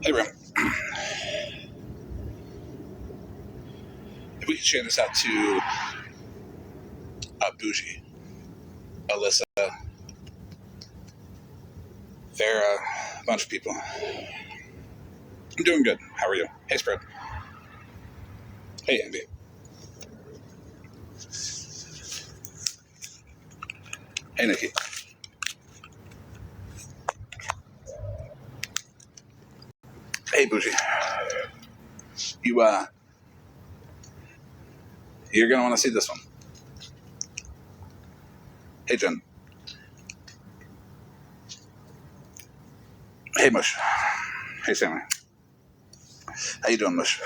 Hey, Rim. If we could share this out to Bougie, Alyssa, Farah, a bunch of people. I'm doing good. How are you? Hey, Spread. Hey, Andy. Hey, Nikki. Hey, Bougie. You're gonna want to see this one. Hey, Jen. Hey, Mush. Hey, Sammy. How you doing, Mush?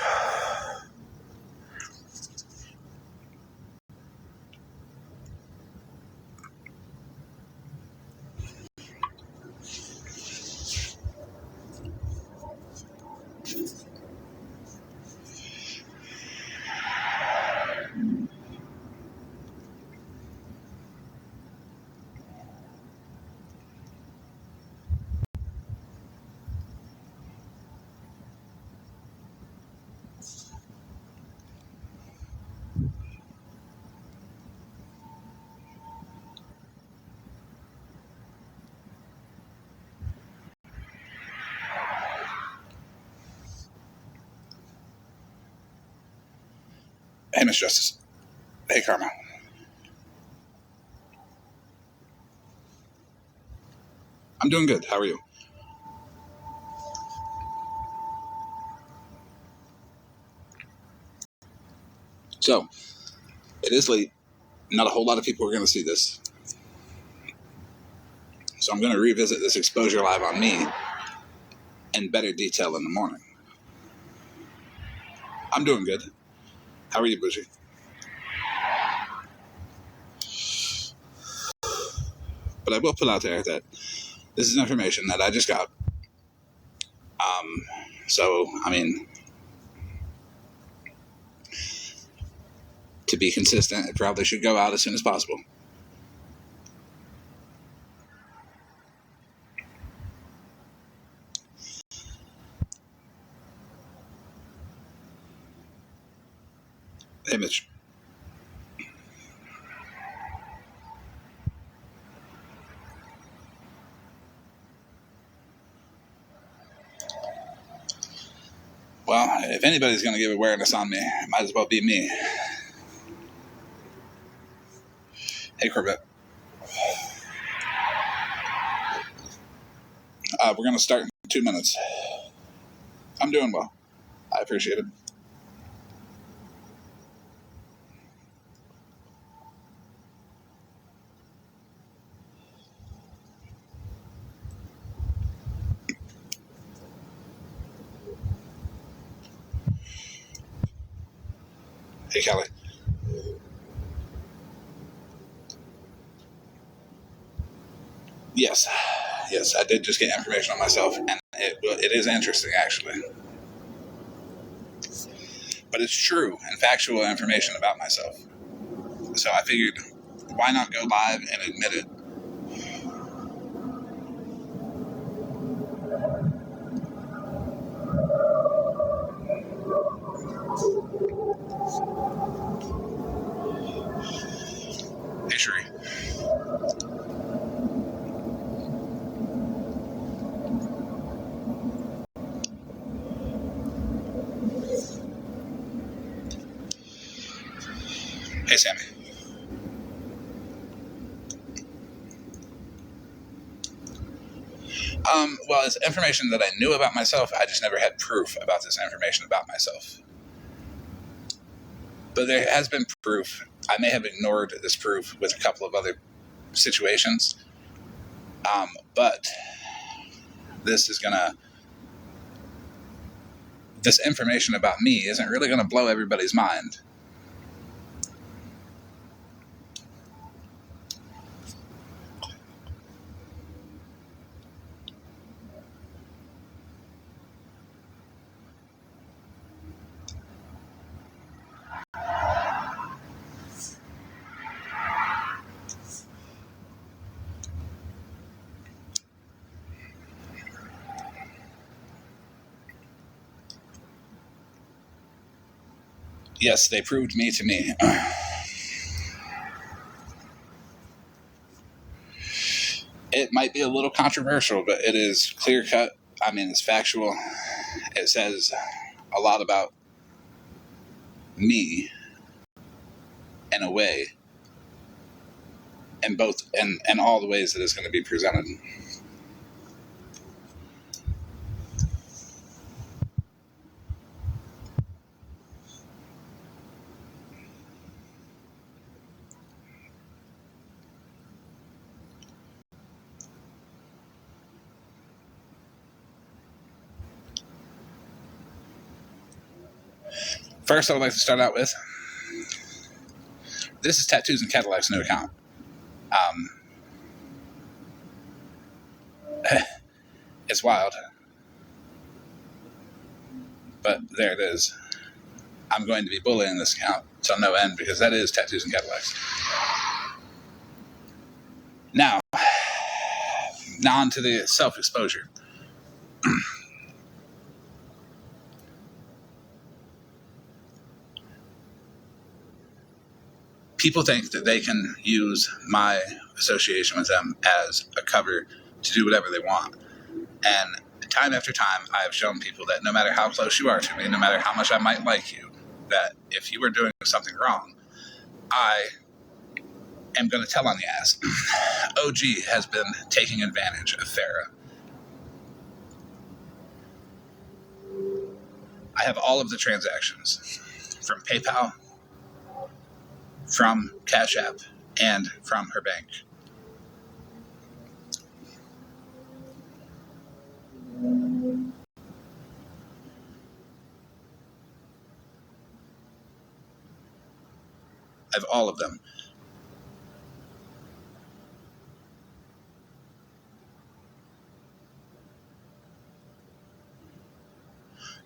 Hey, Miss Justice. Hey, Karma. I'm doing good. How are you? So, it is late. Not a whole lot of people are going to see this. So I'm going to revisit this exposure live on me in better detail in the morning. I'm doing good. How are you, Bougie? But I will put out there that this is information that I just got. So, I mean, to be consistent, it probably should go out as soon as possible. Hey, Mitch. Well, if anybody's going to give awareness on me, it might as well be me. Hey, Corvette. We're going to start in 2 minutes. I'm doing well. I appreciate it. Hey, Kelly. Yes. Yes, I did just get information on myself, and it is interesting, actually. But it's true and factual information about myself. So I figured, why not go live and admit it? Hey, Sheree. Hey, Sammy. Well, it's information that I knew about myself. I just never had proof about this information about myself. But there has been proof. I may have ignored this proof with a couple of other situations. But this information about me isn't really gonna blow everybody's mind. Yes, they proved me to me. It might be a little controversial, but it is clear cut. I mean, it's factual. It says a lot about me in a way, in both and all the ways that it's going to be presented. First, I would like to start out with this is Tattoos and Cadillac's new account. It's wild, but there it is. I'm going to be bullying this account till no end because that is Tattoos and Cadillacs. Now on to the self-exposure. People think that they can use my association with them as a cover to do whatever they want. And time after time, I have shown people that no matter how close you are to me, no matter how much I might like you, that if you are doing something wrong, I am going to tell on the ass. OG has been taking advantage of Farah. I have all of the transactions from PayPal, from Cash App, and from her bank. I have all of them.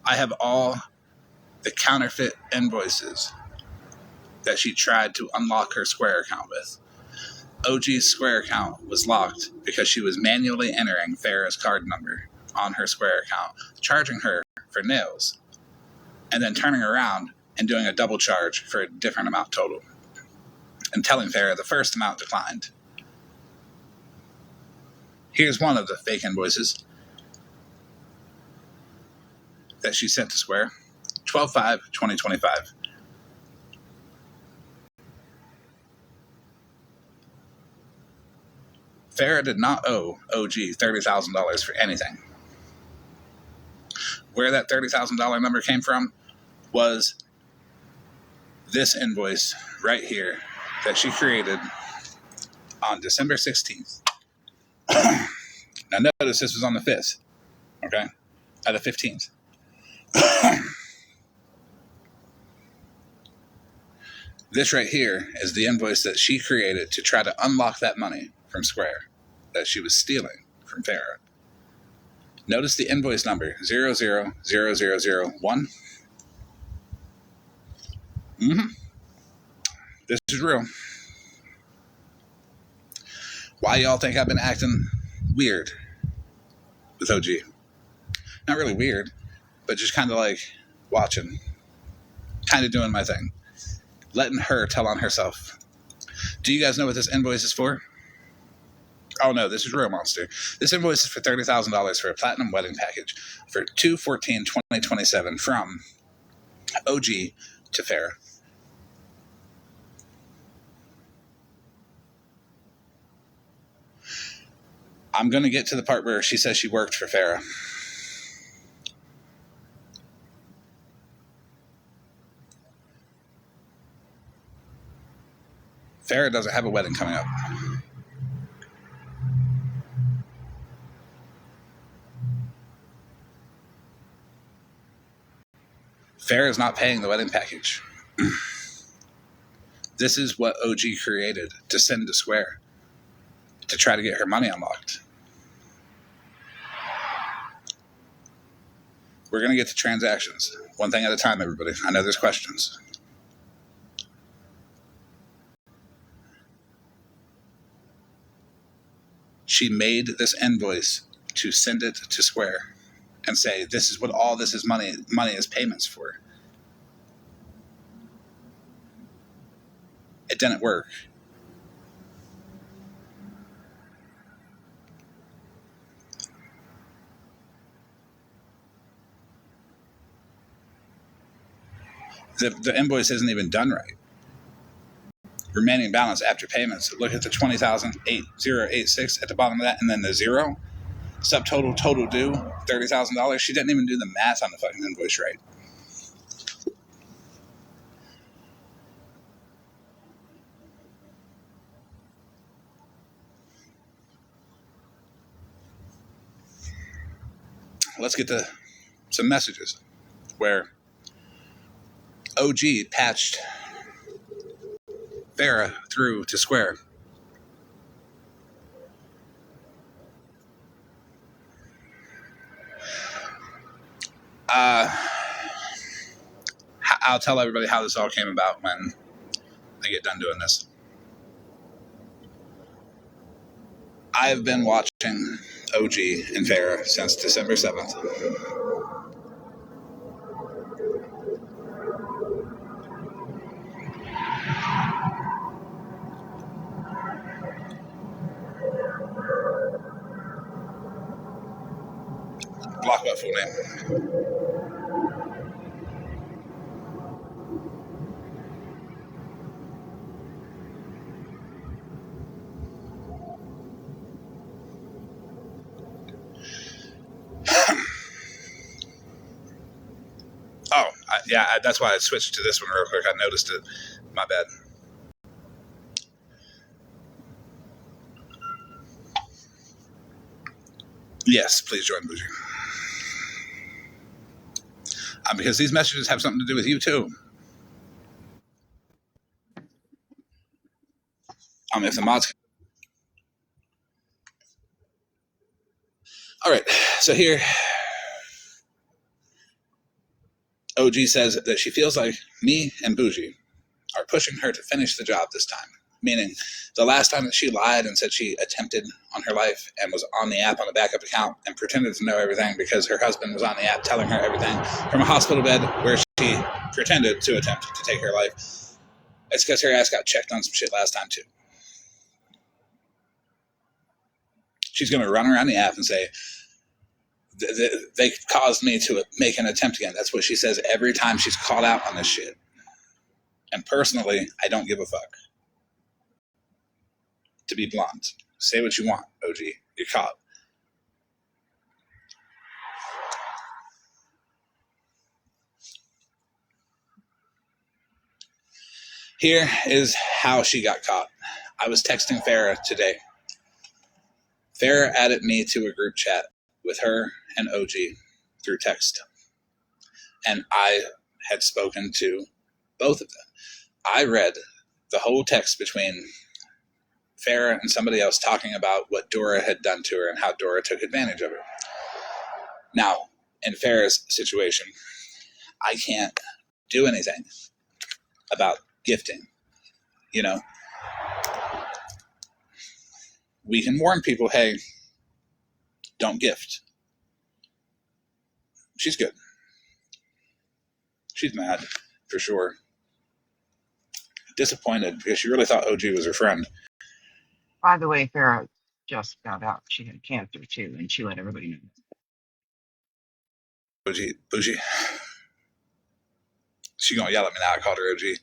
I have all the counterfeit invoices that she tried to unlock her Square account with. OG's Square account was locked because she was manually entering Farah's card number on her Square account, charging her for nails, and then turning around and doing a double charge for a different amount total, and telling Farah the first amount declined. Here's one of the fake invoices that she sent to Square. 12/5/2025. Farah did not owe OG $30,000 for anything. Where that $30,000 number came from was this invoice right here that she created on December 16th. Now notice this was on the 5th, okay? The 15th. This right here is the invoice that she created to try to unlock that money from Square that she was stealing from Farah. Notice the invoice number 000001. This is real. Why y'all think I've been acting weird with OG? Not really weird, but just kind of like watching, kind of doing my thing, letting her tell on herself. Do you guys know what this invoice is for? Oh no, this is real, monster. This invoice is for $30,000 for a platinum wedding package for 2/14/2027 from OG to Farah. I'm going to get to the part where she says she worked for Farah. Farah doesn't have a wedding coming up. Farah is not paying the wedding package. This is what OG created to send to Square to try to get her money unlocked. We're going to get to transactions. One thing at a time, everybody. I know there's questions. She made this invoice to send it to Square and say, this is what all this is money is payments for. It didn't work. The invoice isn't even done right. Remaining balance after payments. Look at the 20,8086 at the bottom of that, and then the zero. Subtotal total due $30,000. She didn't even do the math on the fucking invoice right. Let's get to some messages where OG patched Farrah through to Square. I'll tell everybody how this all came about when I get done doing this. I've been watching OG and Farrah since December 7th. Block what full name? That's why I switched to this one real quick. I noticed it. My bad. Yes, please join Bougie. Because these messages have something to do with you too. If the mods. All right, so here, OG says that she feels like me and Bougie are pushing her to finish the job this time. Meaning, the last time that she lied and said she attempted on her life and was on the app on a backup account and pretended to know everything because her husband was on the app telling her everything from a hospital bed where she pretended to attempt to take her life. It's because her ass got checked on some shit last time too. She's going to run around the app and say, they caused me to make an attempt again. That's what she says every time she's called out on this shit. And personally, I don't give a fuck. To be blunt, say what you want, OG. You're caught. Here is how she got caught. I was texting Farrah today. Farrah added me to a group chat with her and OG through text. And I had spoken to both of them. I read the whole text between Farrah and somebody else talking about what Dora had done to her and how Dora took advantage of her. Now, in Farrah's situation, I can't do anything about gifting. You know, we can warn people, hey, don't gift. She's good. She's mad, for sure. Disappointed because she really thought OG was her friend. By the way, Farrah just found out she had cancer too, and she let everybody know. Bougie. She gonna yell at me now. I called her OG.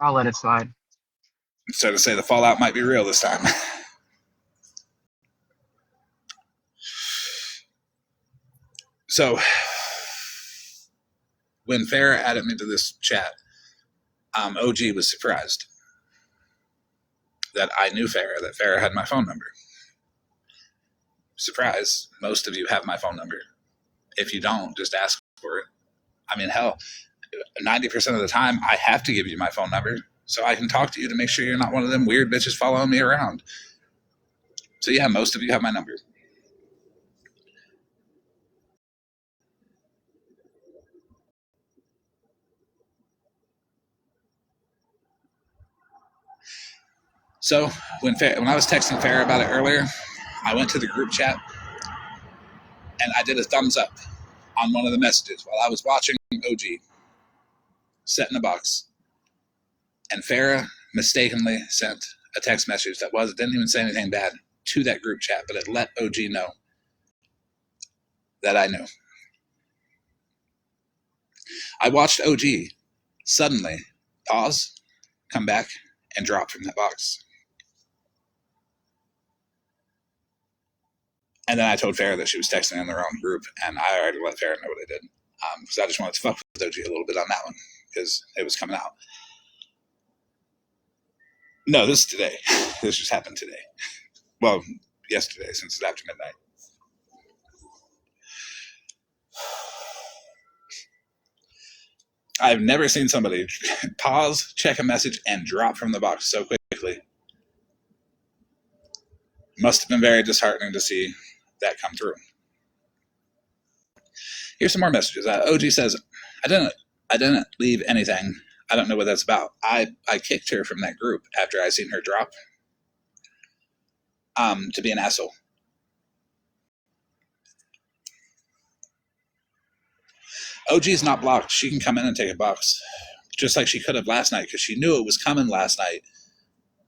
I'll let it slide. So to say the fallout might be real this time. So when Farrah added me to this chat, OG was surprised that I knew Farrah, that Farrah had my phone number. Surprise, most of you have my phone number. If you don't, just ask for it. I mean, hell, 90% of the time, I have to give you my phone number so I can talk to you to make sure you're not one of them weird bitches following me around. So yeah, most of you have my number. So when I was texting Farrah about it earlier, I went to the group chat and I did a thumbs up on one of the messages while I was watching OG. set in a box, and Farah mistakenly sent a text message that didn't even say anything bad to that group chat, but it let OG know that I knew. I watched OG suddenly pause, come back, and drop from that box. And then I told Farah that she was texting in the wrong group, and I already let Farah know what I did. Because I just wanted to fuck with OG a little bit on that one, because it was coming out. No, this is today. This just happened today. Well, yesterday, since it's after midnight. I've never seen somebody pause, check a message, and drop from the box so quickly. Must have been very disheartening to see that come through. Here's some more messages. OG says, I didn't leave anything. I don't know what that's about. I kicked her from that group after I seen her drop to be an asshole. OG's not blocked. She can come in and take a box, just like she could have last night, because she knew it was coming last night.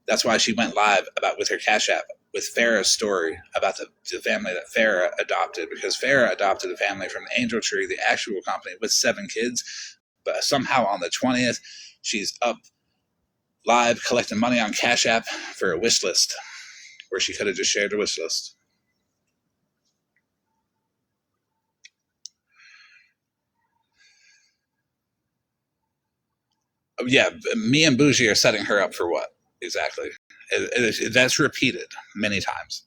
That's why she went live with her Cash App with Farah's story about the family that Farah adopted, because Farah adopted a family from Angel Tree, the actual company, with 7 kids. But somehow on the 20th, she's up live collecting money on Cash App for a wish list, where she could have just shared a wish list. Yeah, me and Bougie are setting her up for what? Exactly. That's repeated many times.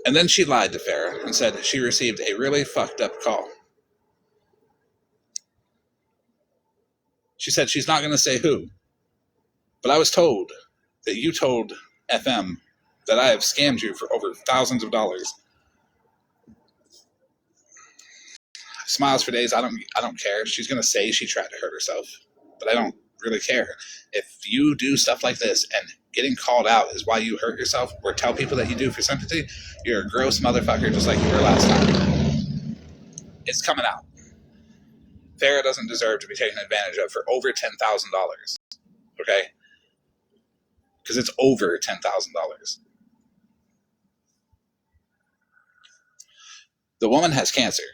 And then she lied to Farah and said she received a really fucked up call. She said she's not going to say who, but I was told that you told FM that I have scammed you for over thousands of dollars. Smiles for days. I don't care. She's going to say she tried to hurt herself, but I don't really care. If you do stuff like this and getting called out is why you hurt yourself, or tell people that you do for sympathy, you're a gross motherfucker, just like you were last time. It's coming out. Farah doesn't deserve to be taken advantage of for over $10,000. Okay? Because it's over $10,000. The woman has cancer,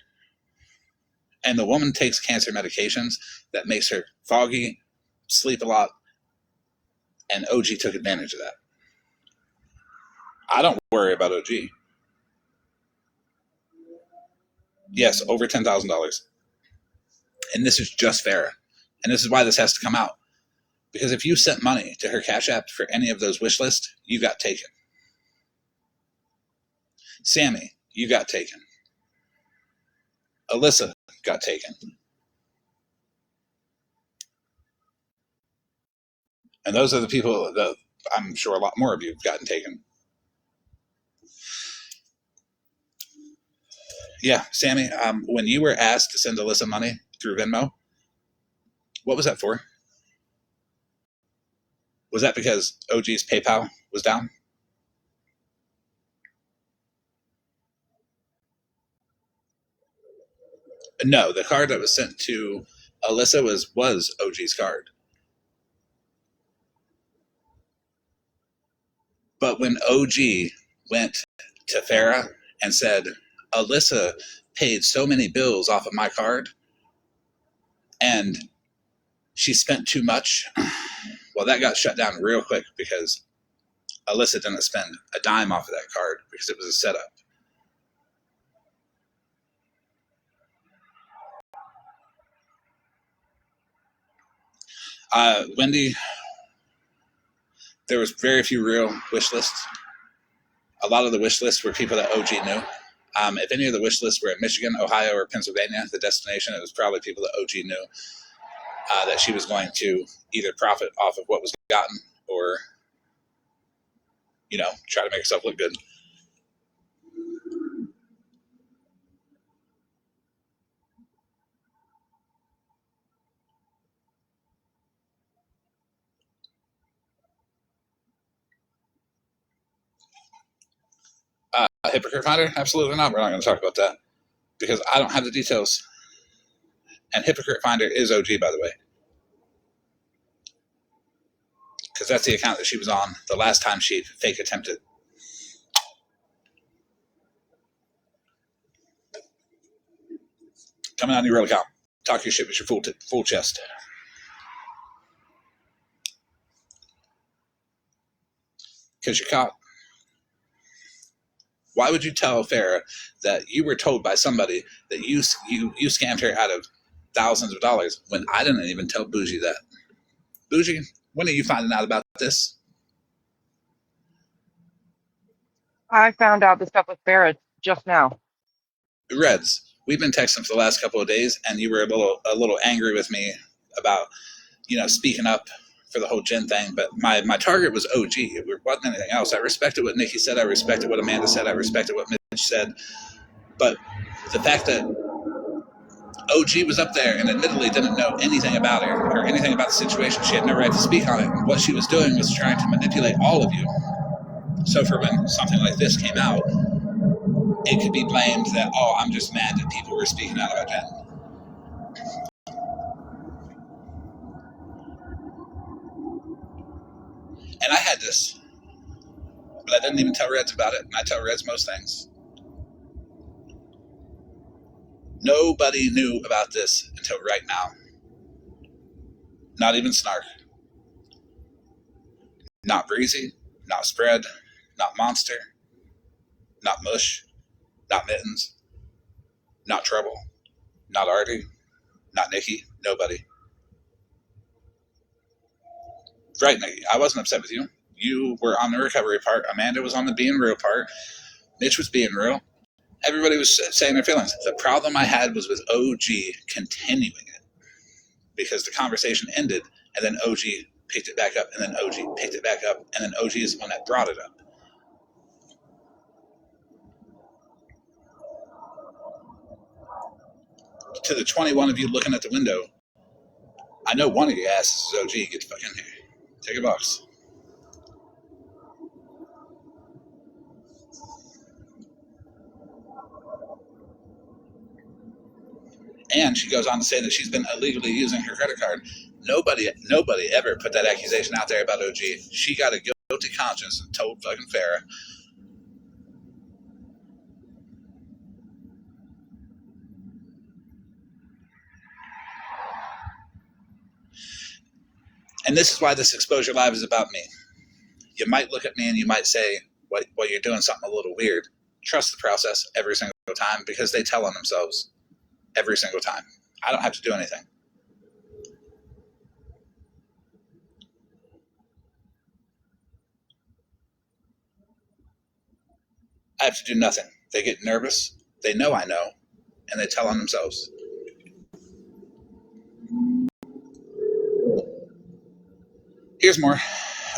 and the woman takes cancer medications that makes her foggy, sleep a lot, and OG took advantage of that. I don't worry about OG. Yes, over $10,000. And this is just Farah. And this is why this has to come out. Because if you sent money to her Cash App for any of those wish lists, you got taken. Sammy, you got taken. Alyssa got taken. And those are the people that I'm sure a lot more of you have gotten taken. Yeah, Sammy, when you were asked to send Alyssa money through Venmo, what was that for? Was that because OG's PayPal was down? No, the card that was sent to Alyssa was OG's card. But when OG went to Farah and said, Alyssa paid so many bills off of my card and she spent too much, well, that got shut down real quick because Alyssa didn't spend a dime off of that card because it was a setup. Wendy, there was very few real wish lists. A lot of the wish lists were people that OG knew. If any of the wish lists were in Michigan, Ohio, or Pennsylvania, the destination, it was probably people that OG knew that she was going to either profit off of what was gotten or, try to make herself look good. Hypocrite finder? Absolutely not. We're not going to talk about that because I don't have the details. And hypocrite finder is OG, by the way, because that's the account that she was on the last time she fake attempted. Coming on your real account. Talk your shit with your full chest. Because you're caught. Why would you tell Farrah that you were told by somebody that you scammed her out of thousands of dollars when I didn't even tell Bougie that? Bougie, when are you finding out about this? I found out the stuff with Barrett just now. Reds, we've been texting for the last couple of days, and you were a little angry with me about, speaking up for the whole Jen thing. But my target was OG. It wasn't anything else. I respected what Nikki said. I respected what Amanda said. I respected what Mitch said. But the fact that OG was up there and admittedly didn't know anything about it or anything about the situation, she had no right to speak on it. What she was doing was trying to manipulate all of you. So for when something like this came out, it could be blamed that, oh, I'm just mad that people were speaking out about Jen. And I had this, but I didn't even tell Reds about it, and I tell Reds most things. Nobody knew about this until right now. Not even Snark. Not Breezy. Not Spread. Not Monster. Not Mush. Not Mittens. Not Trouble. Not Artie. Not Nikki. Nobody. Right, Nikki. I wasn't upset with you. You were on the recovery part. Amanda was on the being real part. Mitch was being real. Everybody was saying their feelings. The problem I had was with OG continuing it because the conversation ended and then OG picked it back up and then OG picked it back up and then OG is the one that brought it up. To the 21 of you looking at the window, I know one of your asses is OG. Get the fuck in here. Take a box. And she goes on to say that she's been illegally using her credit card. Nobody ever put that accusation out there about OG. She got a guilty conscience and told fucking Farrah. And this is why this exposure live is about me. You might look at me and you might say, well, you're doing something a little weird. Trust the process every single time because they tell on themselves every single time. I don't have to do anything. I have to do nothing. They get nervous. They know I know. And they tell on themselves. Here's more.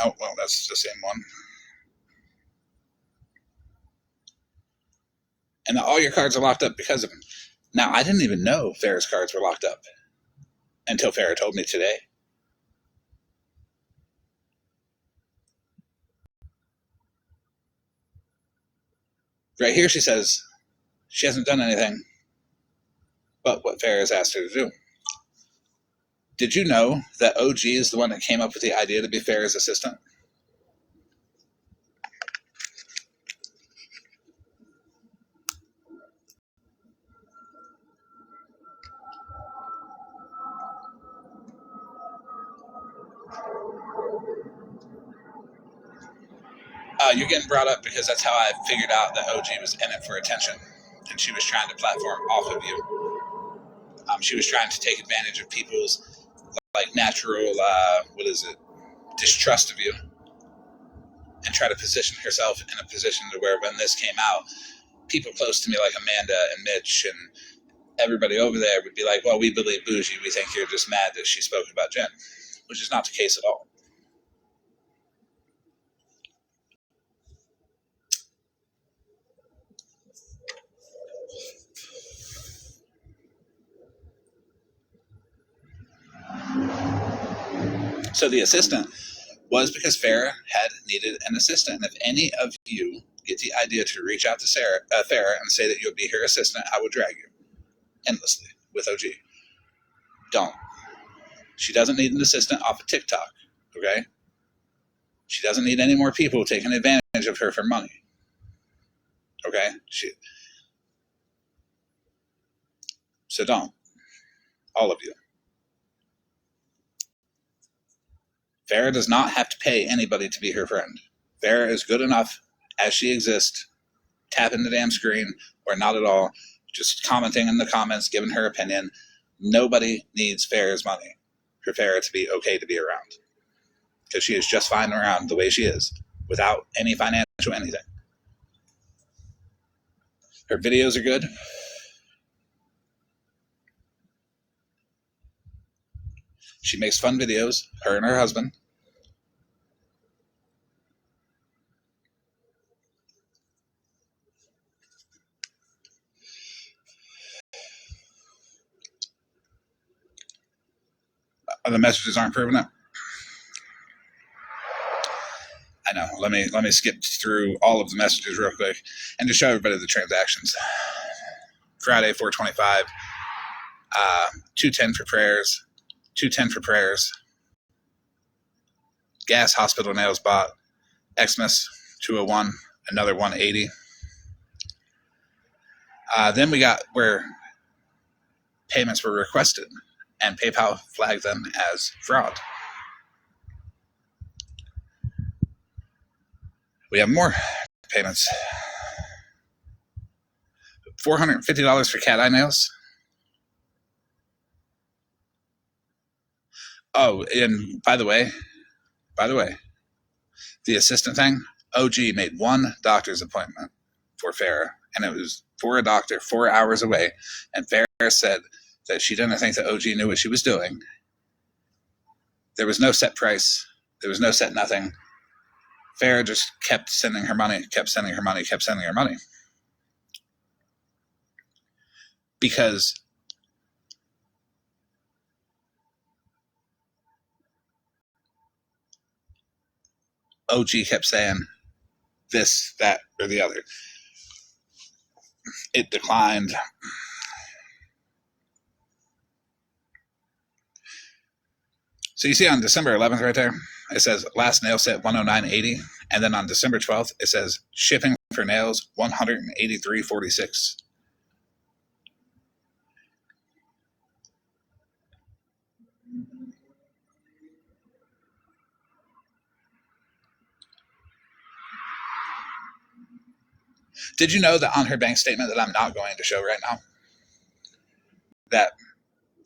Oh, well, that's the same one. And all your cards are locked up because of him. Now, I didn't even know Farrah's cards were locked up until Farrah told me today. Right here, she says she hasn't done anything but what Farrah has asked her to do. Did you know that OG is the one that came up with the idea to be Farrah's assistant? You're getting brought up because that's how I figured out that OG was in it for attention. And she was trying to platform off of you. She was trying to take advantage of people's natural, distrust of you. And try to position herself in a position to where when this came out, people close to me like Amanda and Mitch and everybody over there would be like, well, we believe Bougie. We think you're just mad that she spoke about Jen, which is not the case at all. So the assistant was because Farrah had needed an assistant. And if any of you get the idea to reach out to Farrah and say that you'll be her assistant, I will drag you endlessly with OG. Don't. She doesn't need an assistant off of TikTok, okay? She doesn't need any more people taking advantage of her for money, okay? So don't. All of you. Farrah does not have to pay anybody to be her friend. Farrah is good enough as she exists, tapping the damn screen, or not at all, just commenting in the comments, giving her opinion. Nobody needs Farrah's money for Farrah to be okay to be around. Because she is just fine around the way she is, without any financial anything. Her videos are good. She makes fun videos, her and her husband. The messages aren't proving it. I know. Let me skip through all of the messages real quick and just show everybody the transactions. Friday, 425, 210 for prayers, 210 for prayers. Gas, hospital nails bought. Xmas, 201, another 180. Then we got where payments were requested, and PayPal flagged them as fraud. We have more payments. $450 for cat eye nails. Oh, and by the way, the assistant thing, OG made one doctor's appointment for Farrah, and it was for a doctor 4 hours away, and Farrah said that she didn't think that OG knew what she was doing. There was no set price. There was no set nothing. Farrah just kept sending her money, kept sending her money, kept sending her money. Because OG kept saying this, that, or the other. It declined. So you see on December 11th right there, it says last nail set 109.80, and then on December 12th it says shipping for nails 183.46. Did you know that on her bank statement that I'm not going to show right now, that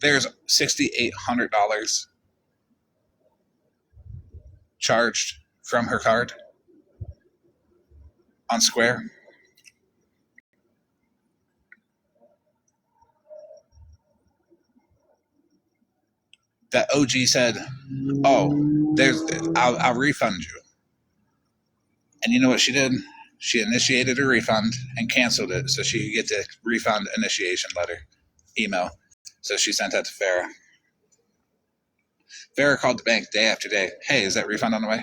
there's $6,800 charged from her card on Square? That OG said, "Oh, I'll refund you." And you know what she did? She initiated a refund and canceled it so she could get the refund initiation letter email. So she sent that to Farrah. Farrah called the bank day after day. Hey, is that refund on the way?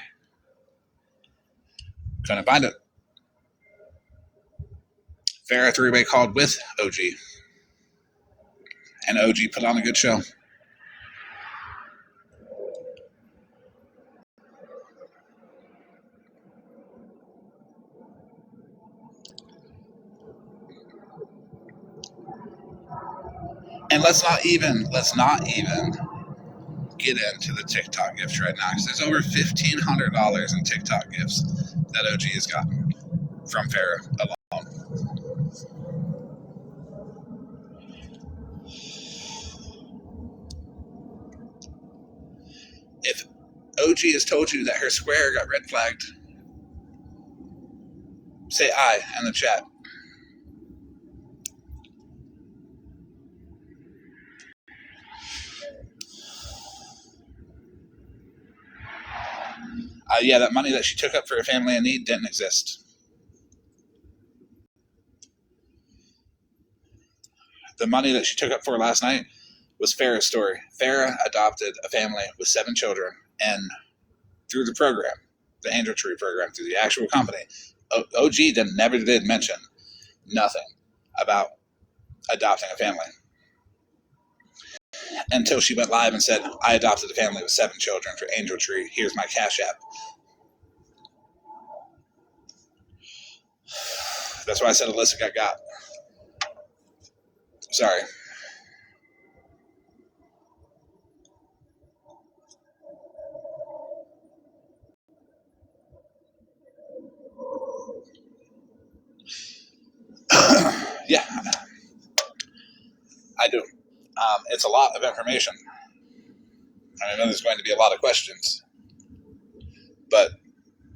Couldn't find it. Farrah three-way called with OG. And OG put on a good show. And let's not even get into the TikTok gifts right now, because there's over $1,500 in TikTok gifts that OG has gotten from Farrah alone. If OG has told you that her Square got red flagged, say I in the chat. Yeah, that money that she took up for a family in need didn't exist. The money that she took up for last night was Farrah's story. Farrah adopted a family with 7 children, and through the program, the Angel Tree program, through the actual company, OG never did mention nothing about adopting a family until she went live and said, I adopted a family with 7 children for Angel Tree. Here's my Cash App. That's why I said Alyssa got. Sorry. Yeah, I do. It's a lot of information. I know there's going to be a lot of questions, but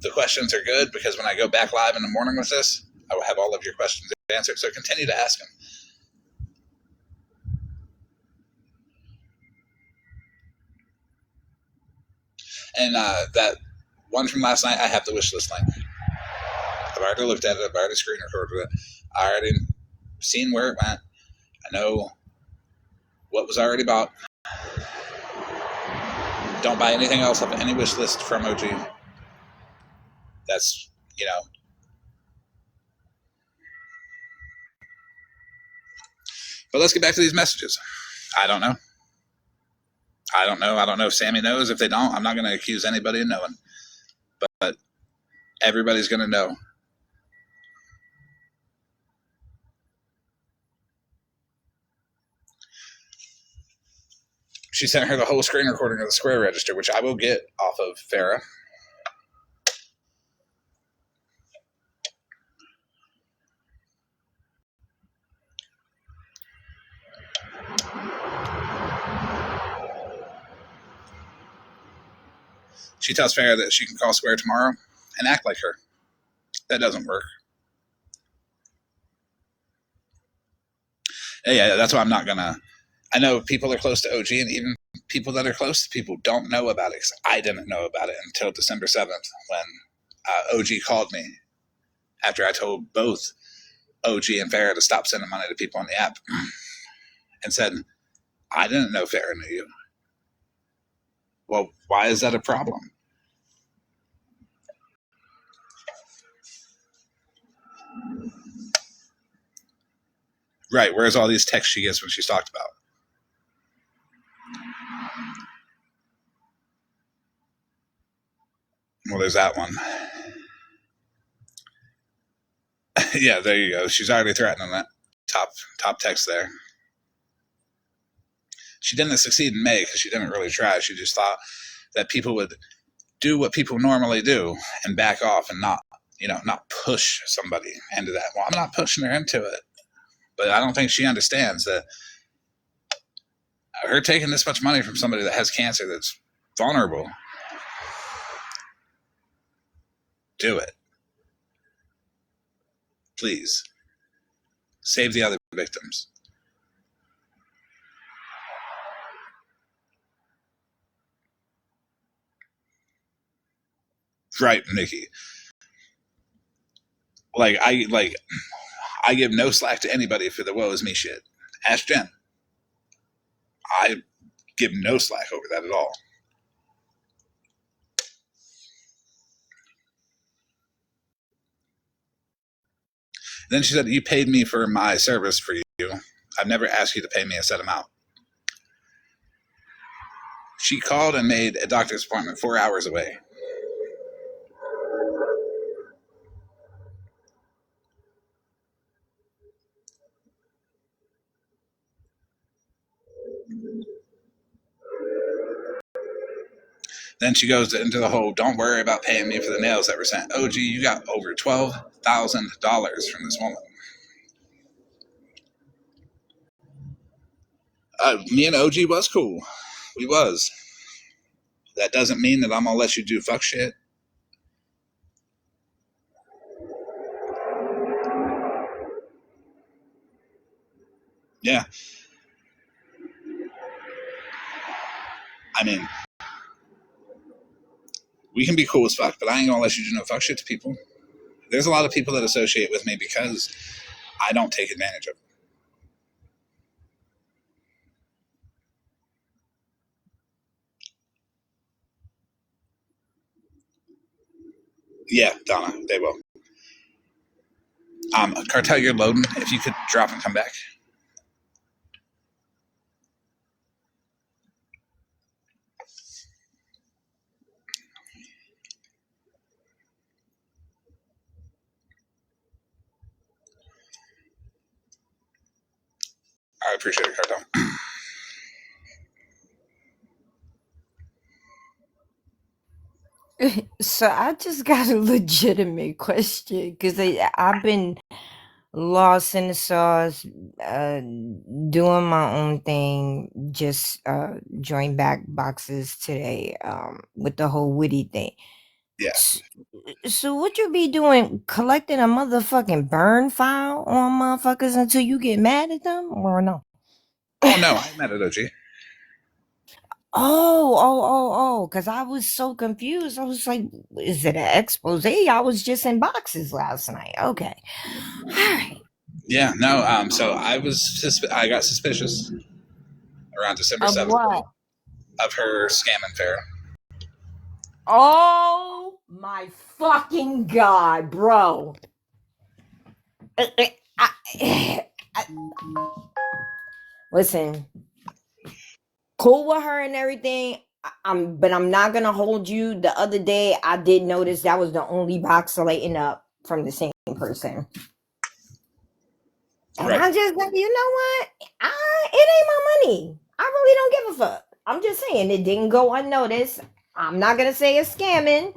the questions are good because when I go back live in the morning with this, I will have all of your questions answered. So continue to ask them. And that one from last night, I have the wish list link. I've already looked at it. I've already screen recorded it. I already seen where it went. I know what was already bought. Don't buy anything else off any wish list from OG. That's, But let's get back to these messages. I don't know. I don't know if Sammy knows. If they don't, I'm not going to accuse anybody of knowing. But everybody's going to know. She sent her the whole screen recording of the Square register, which I will get off of Farah. She tells Farah that she can call Square tomorrow and act like her. That doesn't work. Yeah, that's why I'm not going to. I know people are close to OG, and even people that are close to people don't know about it, because I didn't know about it until December 7th when OG called me after I told both OG and Farah to stop sending money to people on the app and said, I didn't know Farah knew you. Well, why is that a problem? Right, where's all these texts she gets when she's talked about? Well, there's that one. Yeah, there you go. She's already threatening that top text there. She didn't succeed in May because she didn't really try. She just thought that people would do what people normally do and back off and not push somebody into that. Well, I'm not pushing her into it, but I don't think she understands that her taking this much money from somebody that has cancer that's vulnerable. Do it. Please. Save the other victims. Right, Nikki. I give no slack to anybody for the woe is me shit. Ask Jen. I give no slack over that at all. Then she said, you paid me for my service for you. I've never asked you to pay me a set amount. She called and made a doctor's appointment 4 hours away. Then she goes into the whole, don't worry about paying me for the nails that were sent. OG, you got over $12,000 from this woman. Me and OG was cool. We was. That doesn't mean that I'm going to let you do fuck shit. Yeah. I mean, we can be cool as fuck, but I ain't going to let you do no fuck shit to people. There's a lot of people that associate with me because I don't take advantage of them. Yeah, Donna, they will. Cartel, you're loading. If you could drop and come back. I appreciate it, Cartel. So I just got a legitimate question because I've been lost in the sauce, doing my own thing. Just joined back boxes today, with the whole witty thing. Yeah. So what you be doing? Collecting a motherfucking burn file on motherfuckers until you get mad at them, or no? Oh no, I met at OG. Because I was so confused. I was like, is it an expose? I was just in boxes last night. Okay. All right. Yeah, no. So I got suspicious around December Of 7th what? of her scamming fair. Oh my fucking god, bro. Listen, cool with her and everything. But I'm not gonna hold you. The other day, I did notice that was the only box lighting up from the same person. And Right. I just like, you know what? It ain't my money. I really don't give a fuck. I'm just saying it didn't go unnoticed. I'm not gonna say it's scamming.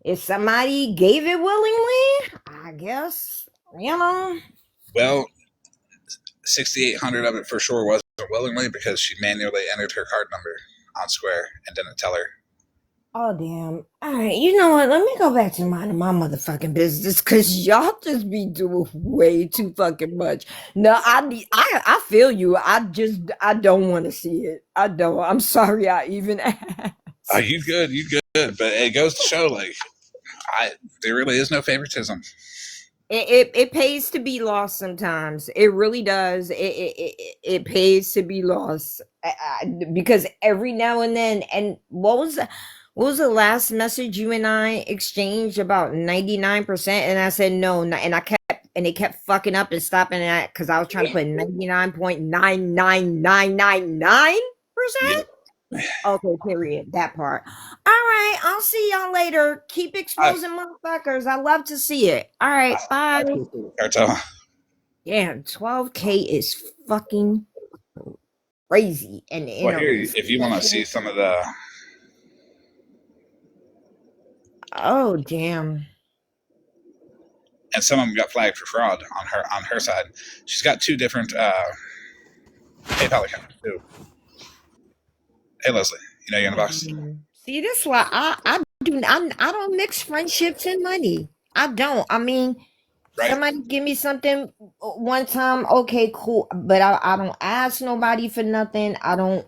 If somebody gave it willingly, I guess, you know. Well, 6,800 of it for sure wasn't willingly because she manually entered her card number on Square and didn't tell her. Oh damn. Alright, you know what? Let me go back to my motherfucking business because y'all just be doing way too fucking much. No, I feel you. I don't want to see it. I don't. I'm sorry I even asked. Oh, you good, but it goes to show, like, there really is no favoritism. It pays to be lost sometimes. It really does. It pays to be lost. Because every now and then. And what was the last message you and I exchanged about 99%? And I said no, and it kept fucking up and stopping at because I was trying to put 99.99999%. Yep. Okay, period. That part. All right, I'll see y'all later. Keep exposing motherfuckers. I love to see it. All right, bye. Cartel. Damn, 12K is fucking crazy. And you Well, know, here, if you want to see some of the. oh damn. And some of them got flagged for fraud on her side. She's got two different PayPal accounts too. Hey Leslie, you know you're in the box. See, this why I don't mix friendships and money. I don't. I mean, Right. somebody give me something one time, okay, cool. But I don't ask nobody for nothing. I don't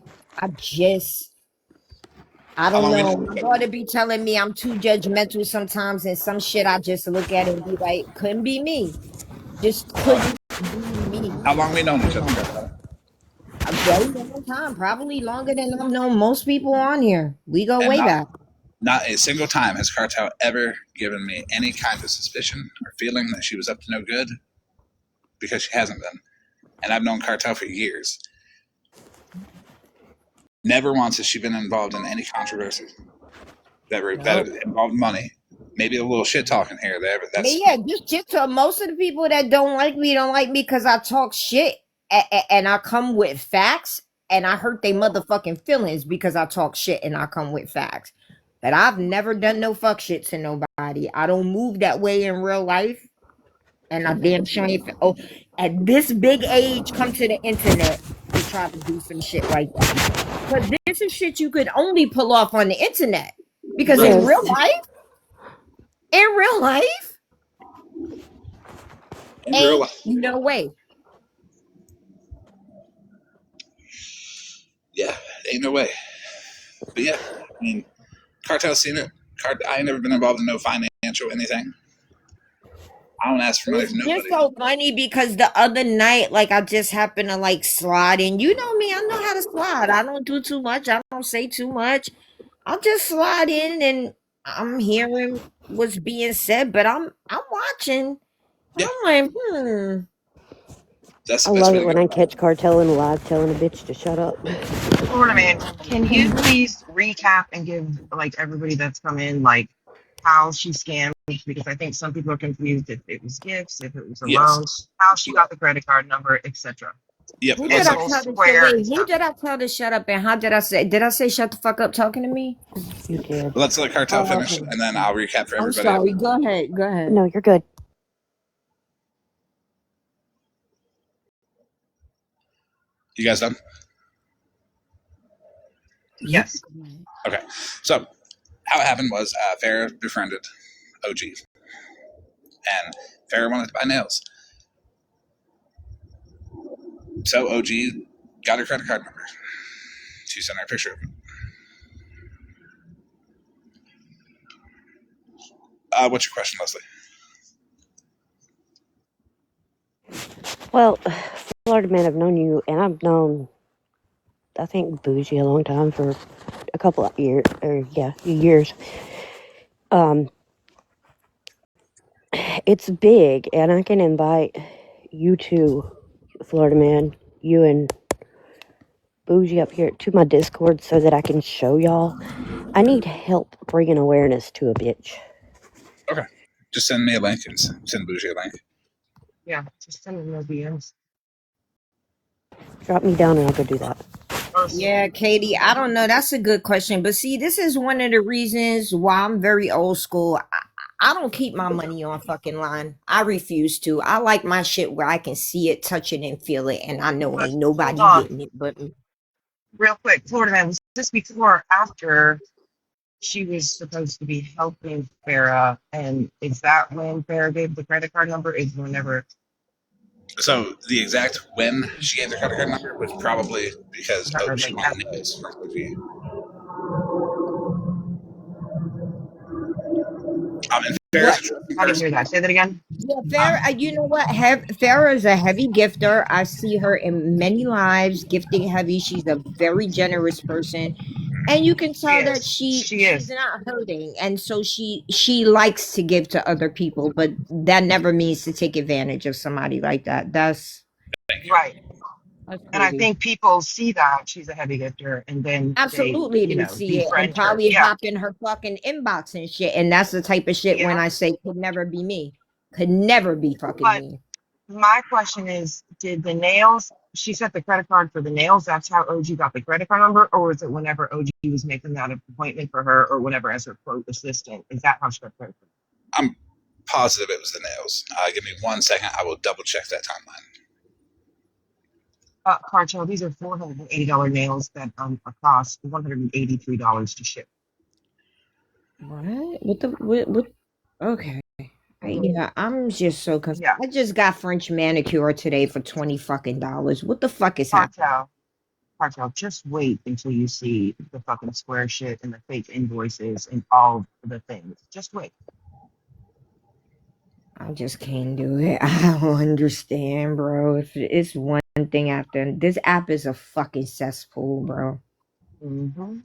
know. My daughter be telling me I'm too judgmental sometimes, and some shit I just look at it and be like, couldn't be me. Just couldn't be me. How long we known each other? A very long time, probably longer than I've known most people on here. We go And way back. not a single time has Cartel ever given me any kind of suspicion or feeling that she was up to no good, because she hasn't been. And I've known Cartel for years. Never once has she been involved in any controversy that involved money. Maybe a little shit talking here or there, but that's. Yeah, just to most of the people that don't like me because I talk shit and I come with facts, and I hurt their motherfucking feelings because I talk shit and I come with facts. But I've never done no fuck shit to nobody. I don't move that way in real life. And I damn sure if at this big age come to the internet to try to do some shit like that. But this is shit you could only pull off on the internet. Because in real life, no way. Yeah, ain't no way. But yeah, I mean, Cartel's seen it. I ain't never been involved in no financial anything. I don't ask for money from nobody. It's so funny because the other night, like, I just happened to like slide in. You know me, I know how to slide. I don't do too much. I don't say too much. I'll just slide in and I'm hearing what's being said, but I'm watching. Yeah. I'm like, That's I the best love way it to when go I about it. catch Cartel in live telling a bitch to shut up. Florida man, can you please recap and give like everybody that's come in like how she scammed? Because I think some people are confused if it was gifts, if it was a Yes. loan, how she got the credit card number, etc. Yep. who did Let's And I look. full tell to say, square wait, and who stuff. did I tell to shut up and how did I say shut the fuck up talking to me? You did. Let's let Cartel Oh, finish, okay. and then I'll recap for I'm everybody else. sorry. Go ahead. Go ahead. No, you're good. You guys done? Yep. Yes. Okay. So how it happened was Farrah befriended OG, and Farrah wanted to buy nails. So OG got her credit card number. She sent her a picture of it. What's your question, Leslie? Well, Florida man, I've known you, and I've known, I think, Bougie a long time for a couple of years, or yeah, years. It's big, and I can invite you two, Florida man, you and Bougie up here to my Discord so that I can show y'all. I need help bringing awareness to a bitch. Okay. Just send me a link and send Bougie a link. Yeah. Just send me no DMs. Drop me down, and I'll go do that. Yeah, Katie, I don't know. That's a good question. But see, this is one of the reasons why I'm very old school. I don't keep my money on fucking line. I refuse to. I like my shit where I can see it, touch it, and feel it, and I know But ain't hold nobody on, getting it but me. real quick, Florida man, was this before or after she was supposed to be helping Farah? And is that when Farah gave the credit card number? Is whenever So the exact when she gave the credit card number was probably because her she like wanted nails from OG. And What? Farrah's a trusting I didn't person. hear that. Say that again. Yeah, Farrah, you know what? Farrah is a heavy gifter. I see her in many lives, gifting heavy. She's a very generous person. And you can She tell that is. She she's is. not hurting. And so she likes to give to other people, but that never means to take advantage of somebody like that. Thank you. Right. That's And I crazy. think people see that she's a heavy lifter and then they, Absolutely, you they know, see it and befriend her. probably Yeah. hop in her fucking inbox and shit. And that's the type of shit when Yeah. I say could never be me. Could never be fucking But me. my question is, did the nails, she set the credit card for the nails? That's how OG got the credit card number? Or was it whenever OG was making that appointment for her or whatever as her quote assistant? Is that how she got the credit card? I'm positive it was the nails. Give me 1 second. I will double check that timeline. Cartel, these are $480 nails that cost $183 to ship. What? What? Okay. Yeah, I'm just so confused. Yeah. I just got French manicure today for 20 fucking dollars. What the fuck is happening? Cartel, just wait until you see the fucking square shit and the fake invoices and all the things. Just wait. I just can't do it. I don't understand, bro. If it's one thing after this app is a fucking cesspool, bro. Mm-hmm.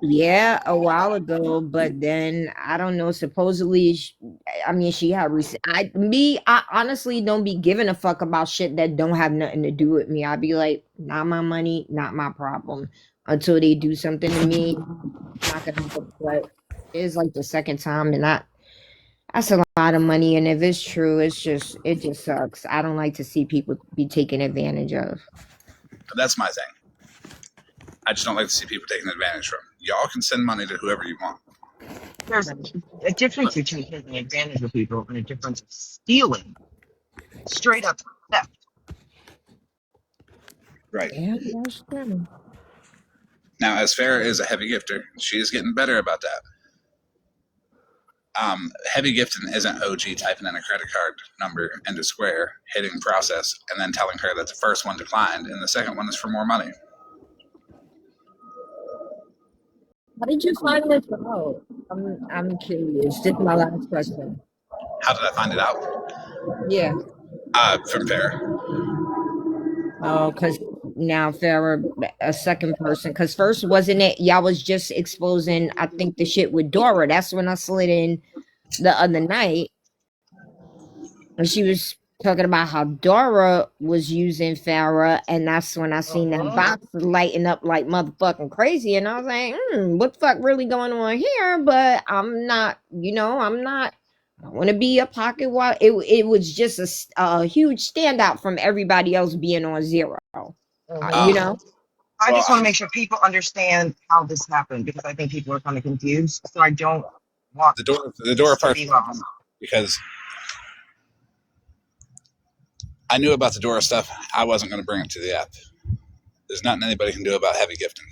Yeah, a while ago, but then I don't know. Supposedly, I mean, she had recent. I honestly don't be giving a fuck about shit that don't have nothing to do with me. I'd be like, not my money, not my problem. Until they do something to me, not gonna have to. But it's like the second time, and that's a lot of money. And if it's true, it just sucks. I don't like to see people be taken advantage of. But that's my thing. I just don't like to see people taking advantage from. Y'all can send money to whoever you want. There's a difference between taking advantage of people and a difference of stealing, straight up theft. Right. Yeah, that's true. Now, as Farrah is a heavy gifter, she is getting better about that. Heavy gifting isn't OG typing in a credit card number into Square, hitting process, and then telling her that the first one declined and the second one is for more money. How did you find this out? I'm curious. This is my last question. How did I find it out? Yeah. From Fair. Oh, because now Farrah, a second person. Because first, wasn't it? Y'all was just exposing, I think, the shit with Dora. That's when I slid in the other night. And she was talking about how Dora was using Farrah. And that's when I seen that Uh-huh. box lighting up like motherfucking crazy. And I was like, what the fuck really going on here? But I'm not, I'm not. I want to be a pocket watch. It was just a huge standout from everybody else being on zero. Uh-huh. You Um, know, I well, just want to make sure people understand how this happened because I think people are kind of confused. So I don't want the Dora this to part's be lost. because I knew about the Dora stuff. I wasn't going to bring it to the app. There's nothing anybody can do about heavy gifting.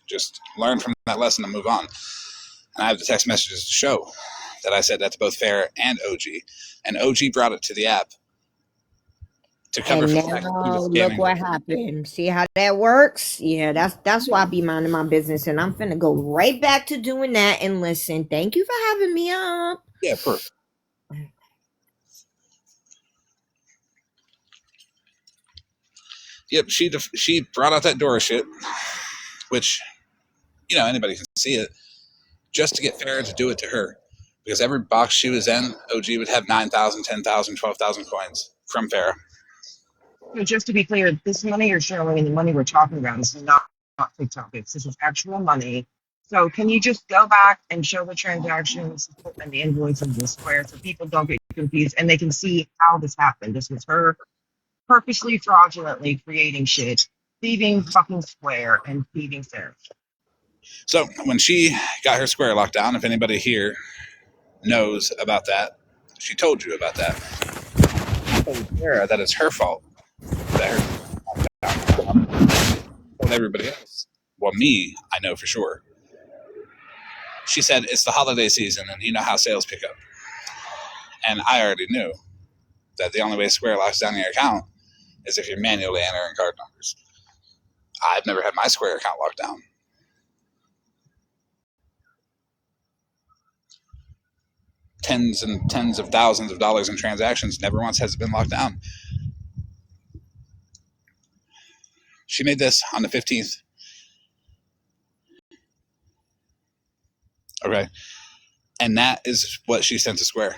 Just learn from that lesson and move on. And I have the text messages to show that I said that to both Fair and OG. And OG brought it to the app to cover and for the fact that he now was look scamming her. what happened. See how that works? Yeah, that's why I be minding my business, and I'm finna go right back to doing that. And listen, thank you for having me up. Yeah, of course. Yep, she brought out that Dora shit, which anybody can see it, just to get Farrah to do it to her, because every box she was in, OG would have 9,000, 10,000, 12,000 coins from Farrah. So just to be clear, this money you're showing and the money we're talking about is not TikTok. This is actual money. So can you just go back and show the transactions and the invoices in Square so people don't get confused and they can see how this happened? This was her purposely fraudulently creating shit, thieving fucking Square and thieving Sarah. So when she got her Square locked down, if anybody here knows about that, she told you about that. She told Farrah that it's her fault that her told everybody else. Well, me, I know for sure. She said it's the holiday season and you know how sales pick up. And I already knew that the only way Square locks down your account is if you're manually entering card numbers. I've never had my Square account locked down. Tens and tens of thousands of dollars in transactions, never once has it been locked down. She made this on the 15th. Okay. And that is what she sent to Square.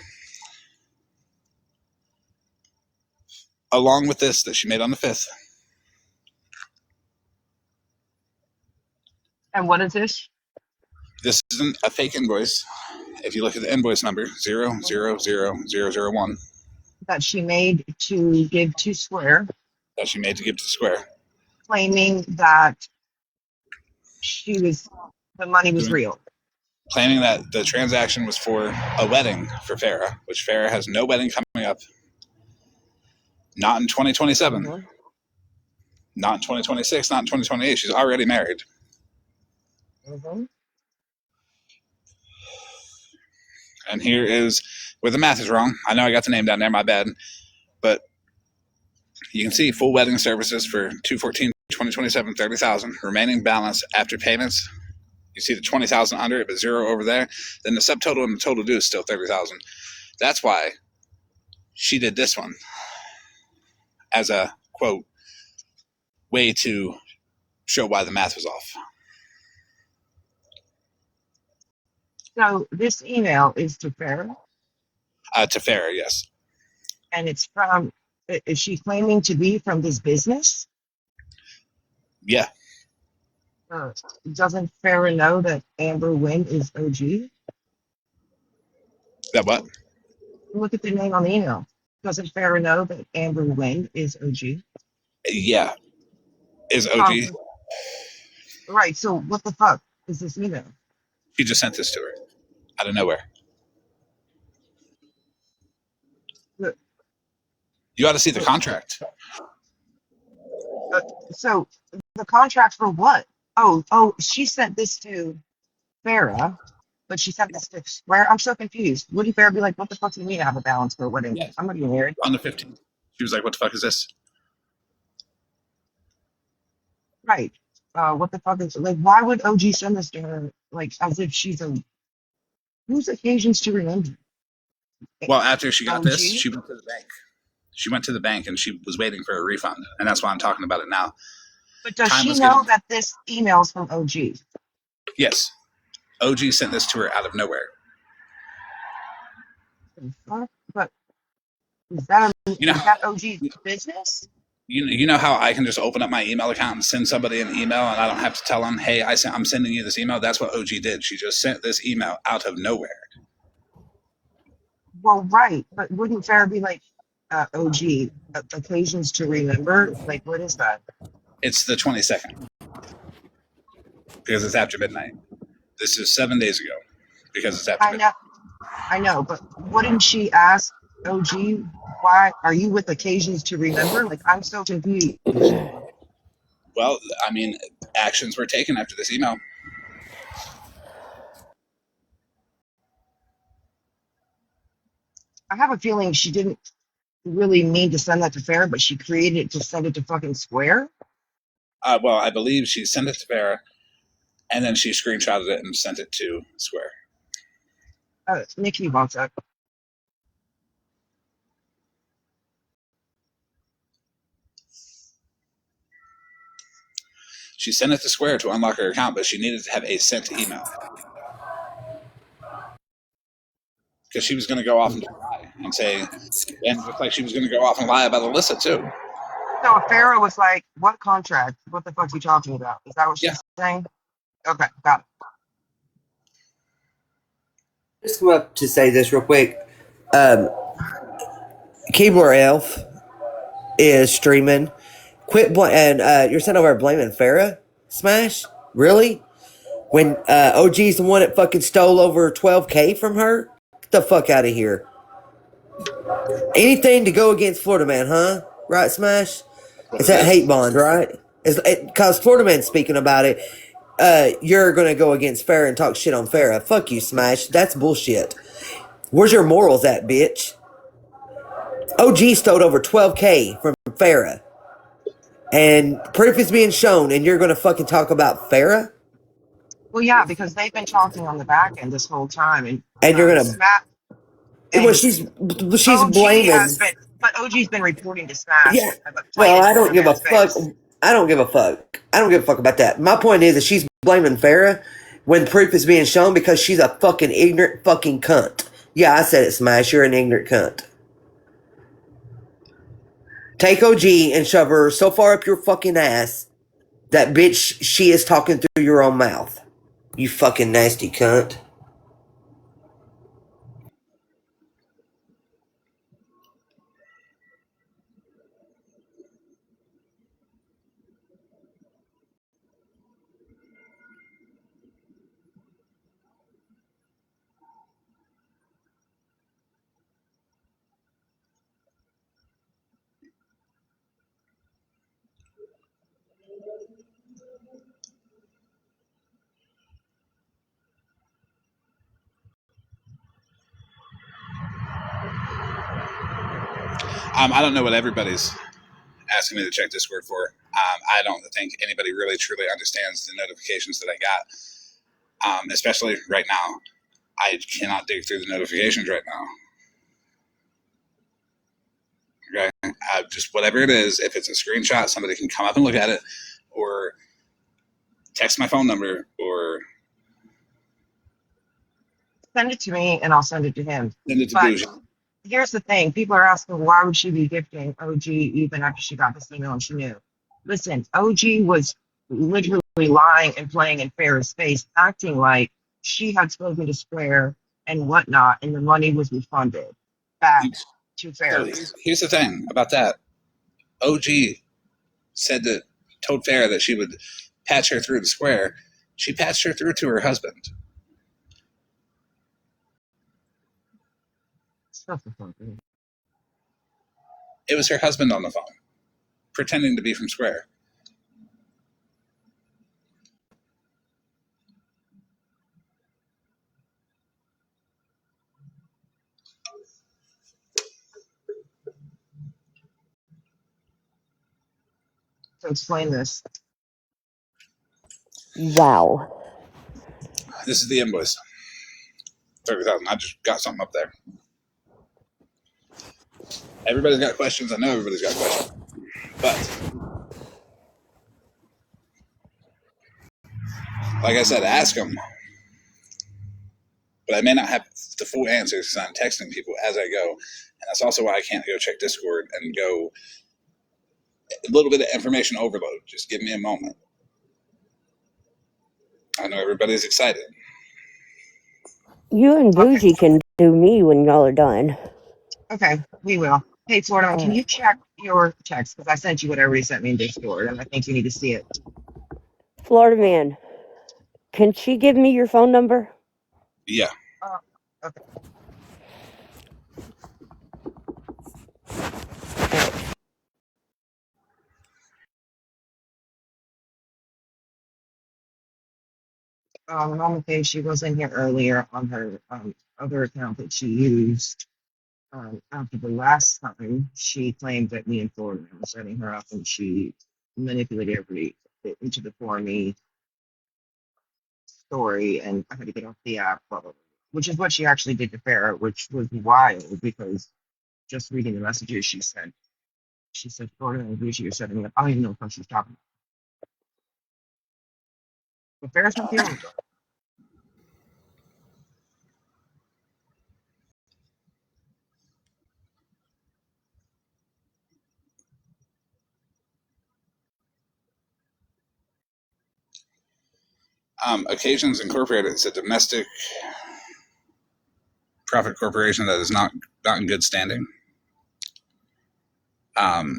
Along with this that she made on the 5th. And what is this? This isn't a fake invoice. If you look at the invoice number, 000001, That she made to give to Square, that she made to give to Square. claiming that the money was Doing, real. claiming that the transaction was for a wedding for Farrah, which Farrah has no wedding coming up. Not in 2027. Mm-hmm. Not in 2026. Not in 2028. She's already married. Mm-hmm. And here is where the math is wrong. I know I got the name down there, my bad. But you can see full wedding services for 2/14/2027, 30,000. Remaining balance after payments. You see the 20,000 under it, but zero over there. Then the subtotal and the total due is still 30,000. That's why she did this one as a quote way to show why the math was off. So this email is to Farrah, To Farrah, yes. and it's from. Is she claiming to be from this business? Yeah. Uh, doesn't Farrah know that Amber Wynn is OG? That what? Look at the name on the email. Doesn't Farrah know that Amber Wynn is OG? Yeah. Is Um, OG. right. So what the fuck is this email? He just sent this to her out of nowhere. Look, You ought to see the look, contract. uh, so the contract for what? Oh, she sent this to Farrah, but she sent this to Square. I'm so confused. Wouldn't Farrah be like, what the fuck do you mean I have a balance for a wedding? Yes. I'm not even married. On the 15th. She was like, what the fuck is this? Right. What the fuck is like? Why would OG send this to her? Like as if she's a whose occasions to remember? Well, after she got this, OG? she went to the bank. She went to the bank and she was waiting for a refund, and that's why I'm talking about it now. But does Time she was know getting. that this email is from OG? Yes, OG sent this to her out of nowhere. But You know is how that OG's business? you know how I can just open up my email account and send somebody an email, and I don't have to tell them, "Hey, I'm sending you this email." That's what OG did. She just sent this email out of nowhere. Well, right, but wouldn't Farrah be like OG occasions to remember? Like, what is that? It's the 22nd because it's after midnight. This is 7 days ago because it's after I midnight. know, I know, but wouldn't she ask OG why are you with occasions to remember? Like, I'm so confused. Well, I mean, actions were taken after this email. I have a feeling she didn't really mean to send that to Farrah, but she created it to send it to fucking Square. Well, I believe she sent it to Farrah, and then she screenshotted it and sent it to Square. Nikki wants that. She sent it to Square to unlock her account, but she needed to have a sent email because she was going to go off and lie and say, and looked like she was going to go off and lie about Alyssa too. So Farrah was like, "What contract? What the fuck are you talking about?" Is that what Yeah. she's saying? Okay, got it. Just come up to say this real quick. Keyboard Elf is streaming. And you're sitting over blaming Farrah Smash? Really? When OG's the one that fucking stole over 12K from her? Get the fuck out of here. Anything to go against Florida Man, huh? Right, Smash? What It's it that hate is. bond, right? Because Florida Man's speaking about it. You're gonna go against Farrah and talk shit on Farrah. Fuck you, Smash. That's bullshit. Where's your morals at, bitch? OG stole over 12K from Farrah. And proof is being shown, and you're gonna fucking talk about Farrah? Well, yeah, because they've been talking on the back end this whole time, and And you're gonna Smash well, and she's OG blaming. has been, but OG's been reporting to Smash Yeah. about playing Well, in I don't Florida give a Man's fuck. face. I don't give a fuck. I don't give a fuck about that. My point is that she's blaming Farrah when proof is being shown because she's a fucking ignorant fucking cunt. Yeah, I said it, Smash. You're an ignorant cunt. Take OG and shove her so far up your fucking ass that bitch she is talking through your own mouth. You fucking nasty cunt. I don't know what everybody's asking me to check Discord for. I don't think anybody really truly understands the notifications that I got, especially right now. I cannot dig through the notifications right now. Okay, just whatever it is. If it's a screenshot, somebody can come up and look at it, or text my phone number, or Send it to me, and I'll send it to him. send it to But Bougie. here's the thing: people are asking why would she be gifting OG even after she got this email and she knew. Listen, OG was literally lying and playing in Farrah's face, acting like she had spoken to Square and whatnot, and the money was refunded back to So Farrah. here's the thing about that. OG said that told Farrah that she would patch her through the Square. She patched her through to her husband. Stuff the fuck. It was her husband on the phone, pretending to be from Square. So explain this. Wow. This is the invoice. 30,000. I just got something up there. Everybody's got questions. I know everybody's got questions. But, like I said, ask them. But I may not have the full answers because I'm texting people as I go. And that's also why I can't go check Discord and go a little bit of information overload. Just give me a moment. I know everybody's excited. You and Okay. Bougie can do me when y'all are done. Okay, we will. Hey, Florida, can Alright. you check your text? Because I sent you what everybody sent me in Discord, and I think you need to see it. Florida man, can she give me your phone number? Yeah. Uh, okay. On the page, she was in here earlier on her other account that she used. After the last time, she claimed that me and Florida were setting her up, and she manipulated everybody into the for me story, and I had to get off the app, blah, blah, blah, which is what she actually did to Farrah, which was wild because just reading the messages she said, Florida and Gucci are setting up. I don't even know what she's talking about. But Farrah's not the only one. Occasions Incorporated is a domestic profit corporation that is not in good standing.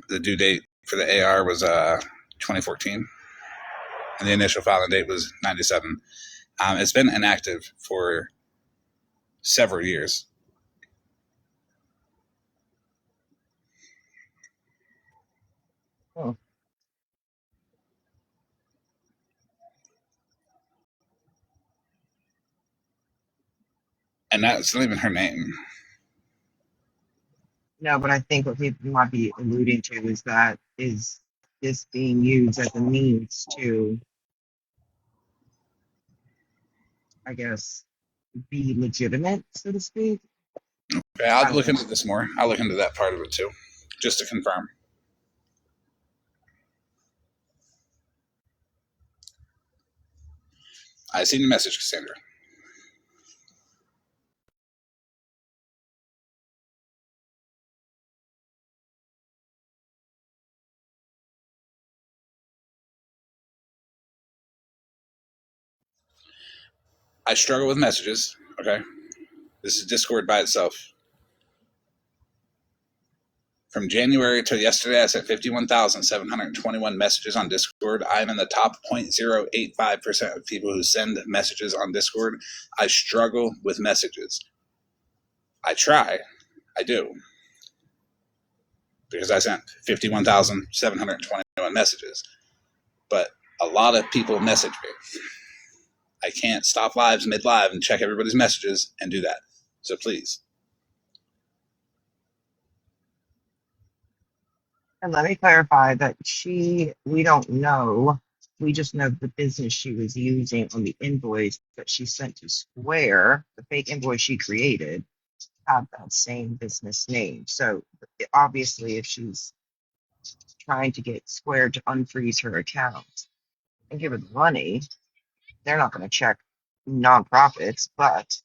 The due date for the AR was 2014, and the initial filing date was 97. It's been inactive for several years. Oh, And that's not even her name. no, but I think what people might be alluding to is this being used as a means to, I guess, be legitimate, so to speak. Okay, I I'll don't look know. into this more. I'll look into that part of it too, just to confirm. I seen the message, Cassandra. I struggle with messages. Okay, this is Discord by itself. From January to yesterday, I sent 51,721 messages on Discord. I'm in the top 0.085% of people who send messages on Discord. I struggle with messages. I try. I do. Because I sent 51,721 messages. But a lot of people message me. I can't stop lives mid-live and check everybody's messages and do that. So please. And let me clarify that we don't know. We just know the business she was using on the invoice that she sent to Square, the fake invoice she created, had that same business name. So obviously, if she's trying to get Square to unfreeze her account and give her the money, they're not going to check nonprofits. But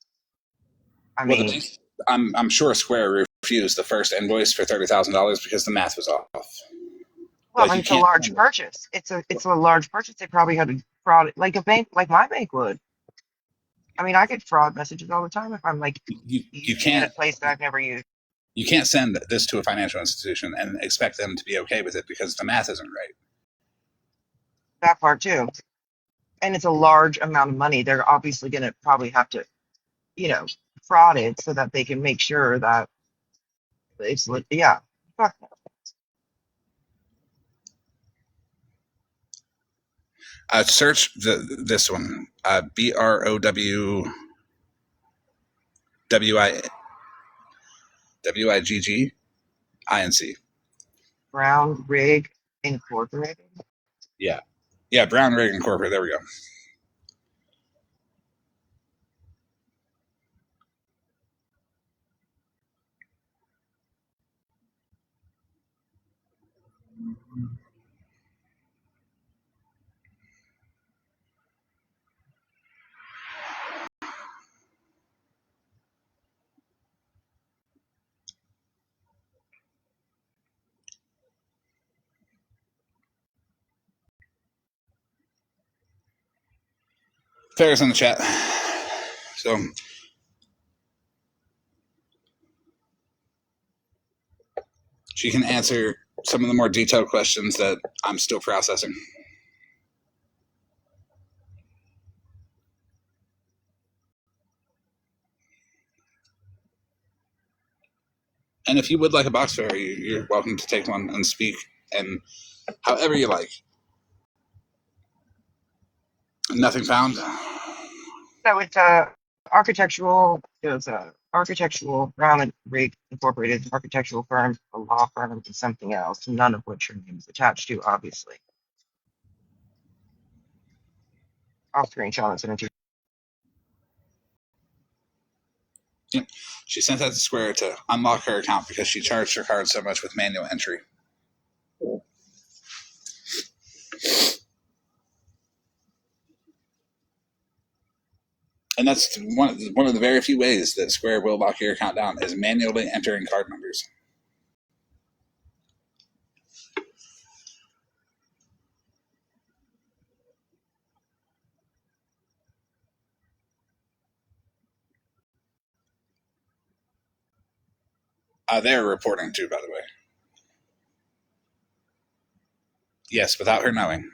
I Well, mean, I'm sure Square refused the first invoice for $30,000 because the math was off. well, Like and you it's a can't large send it. purchase. It's a large purchase. They probably had to fraud it like a bank, like my bank would. I mean, I get fraud messages all the time if I'm like You using it at can't a place that I've never used. you can't send this to a financial institution and expect them to be okay with it because the math isn't right. That part too. And it's a large amount of money. They're obviously going to probably have to, you know, fraud it so that they can make sure that yeah. Fuck. Search this one. BROWWIGGINC. Brown Rig Incorporated. Yeah. Yeah, Brown Rig Incorporated. There we go. Farrah's in the chat. So she can answer some of the more detailed questions that I'm still processing. And if you would like a box Farrah, you're welcome to take one and speak, and however you like. Nothing found. So it's architectural. There's a architectural Brown and Rig Incorporated architectural firm, a law firm, and something else. None of which her name is attached to, obviously. I'll screenshot and send it to you. Yep. She sent that to Square to unlock her account because she charged her card so much with manual entry. And that's one of the very few ways that Square will lock your account down is manually entering card numbers. They're reporting too, by the way. Yes, without her knowing.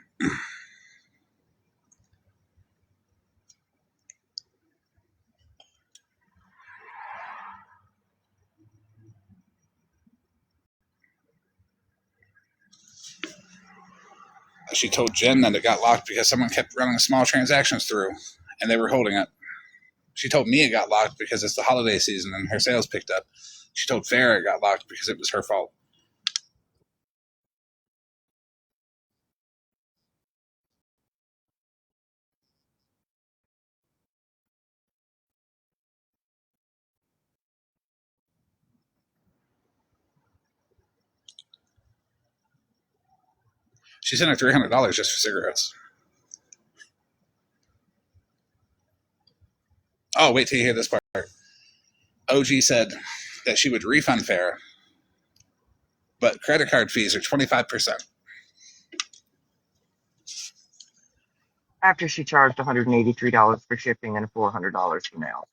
She told Jen that it got locked because someone kept running small transactions through, and they were holding it. She told me it got locked because it's the holiday season and her sales picked up. She told Farrah it got locked because it was her fault. She sent her $300 just for cigarettes. Oh, wait till you hear this part. OG said that she would refund Farrah, but credit card fees are 25%. After she charged $183 for shipping and $400 for mail.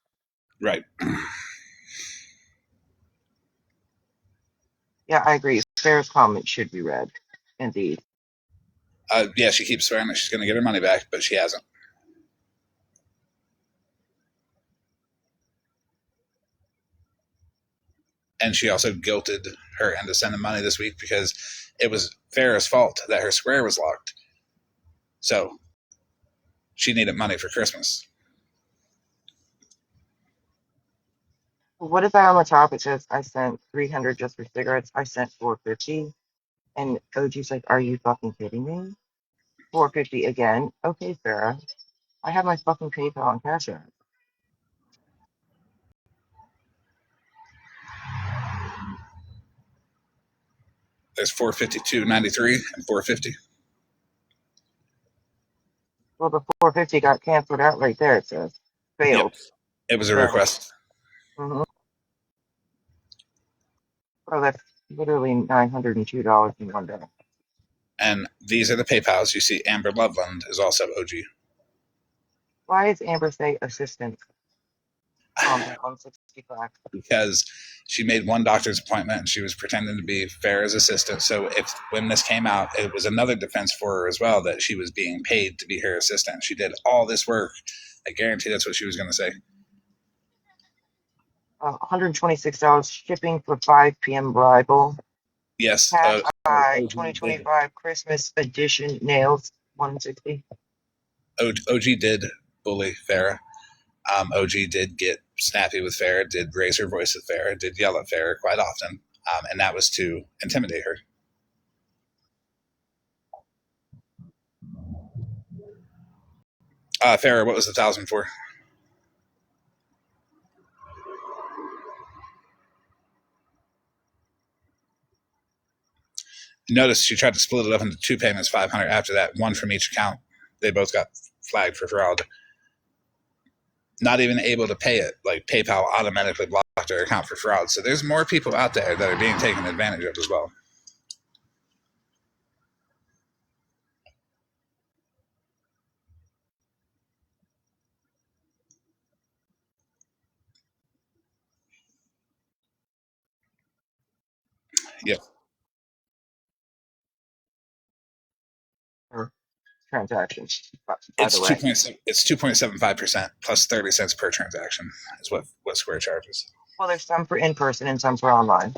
Right. Yeah, I agree. Sarah's comment should be read. Indeed. Yeah, she keeps swearing that she's going to get her money back, but she hasn't. And she also guilted her into sending money this week because it was Farrah's fault that her Square was locked. So she needed money for Christmas. What is that on the top? It says I sent 300 just for cigarettes. I sent 450. And OG's like, are you fucking kidding me? 450 again. Okay, Sarah. I have my fucking PayPal and Cash App. There's 452.93 and 450. Well, the 450 got canceled out right there. It says Yep. failed. It was a So, request. mm-hmm. Well, that's literally $902 in one day. And these are the PayPals. You see Amber Loveland is also OG. Why is Amber say assistant on the 165? Because she made one doctor's appointment and she was pretending to be Farrah's assistant. So when this came out, it was another defense for her as well that she was being paid to be her assistant. She did all this work. I guarantee that's what she was going to say. $126 shipping for 5 p.m. arrival. Yes. Cash by OG 2025 Christmas edition nails 160. OG did bully Farrah. OG did get snappy with Farrah, did raise her voice with Farrah, did yell at Farrah quite often, and that was to intimidate her. Farrah, what was the 1,000 for? Notice she tried to split it up into 2 payments, 500 after that, one from each account. They both got flagged for fraud. Not even able to pay it. Like PayPal automatically blocked their account for fraud. So there's more people out there that are being taken advantage of as well. Yeah. per transaction. By It's the way, 2.75% plus 30 cents per transaction is what Square charges. well, there's some for in person and some for online.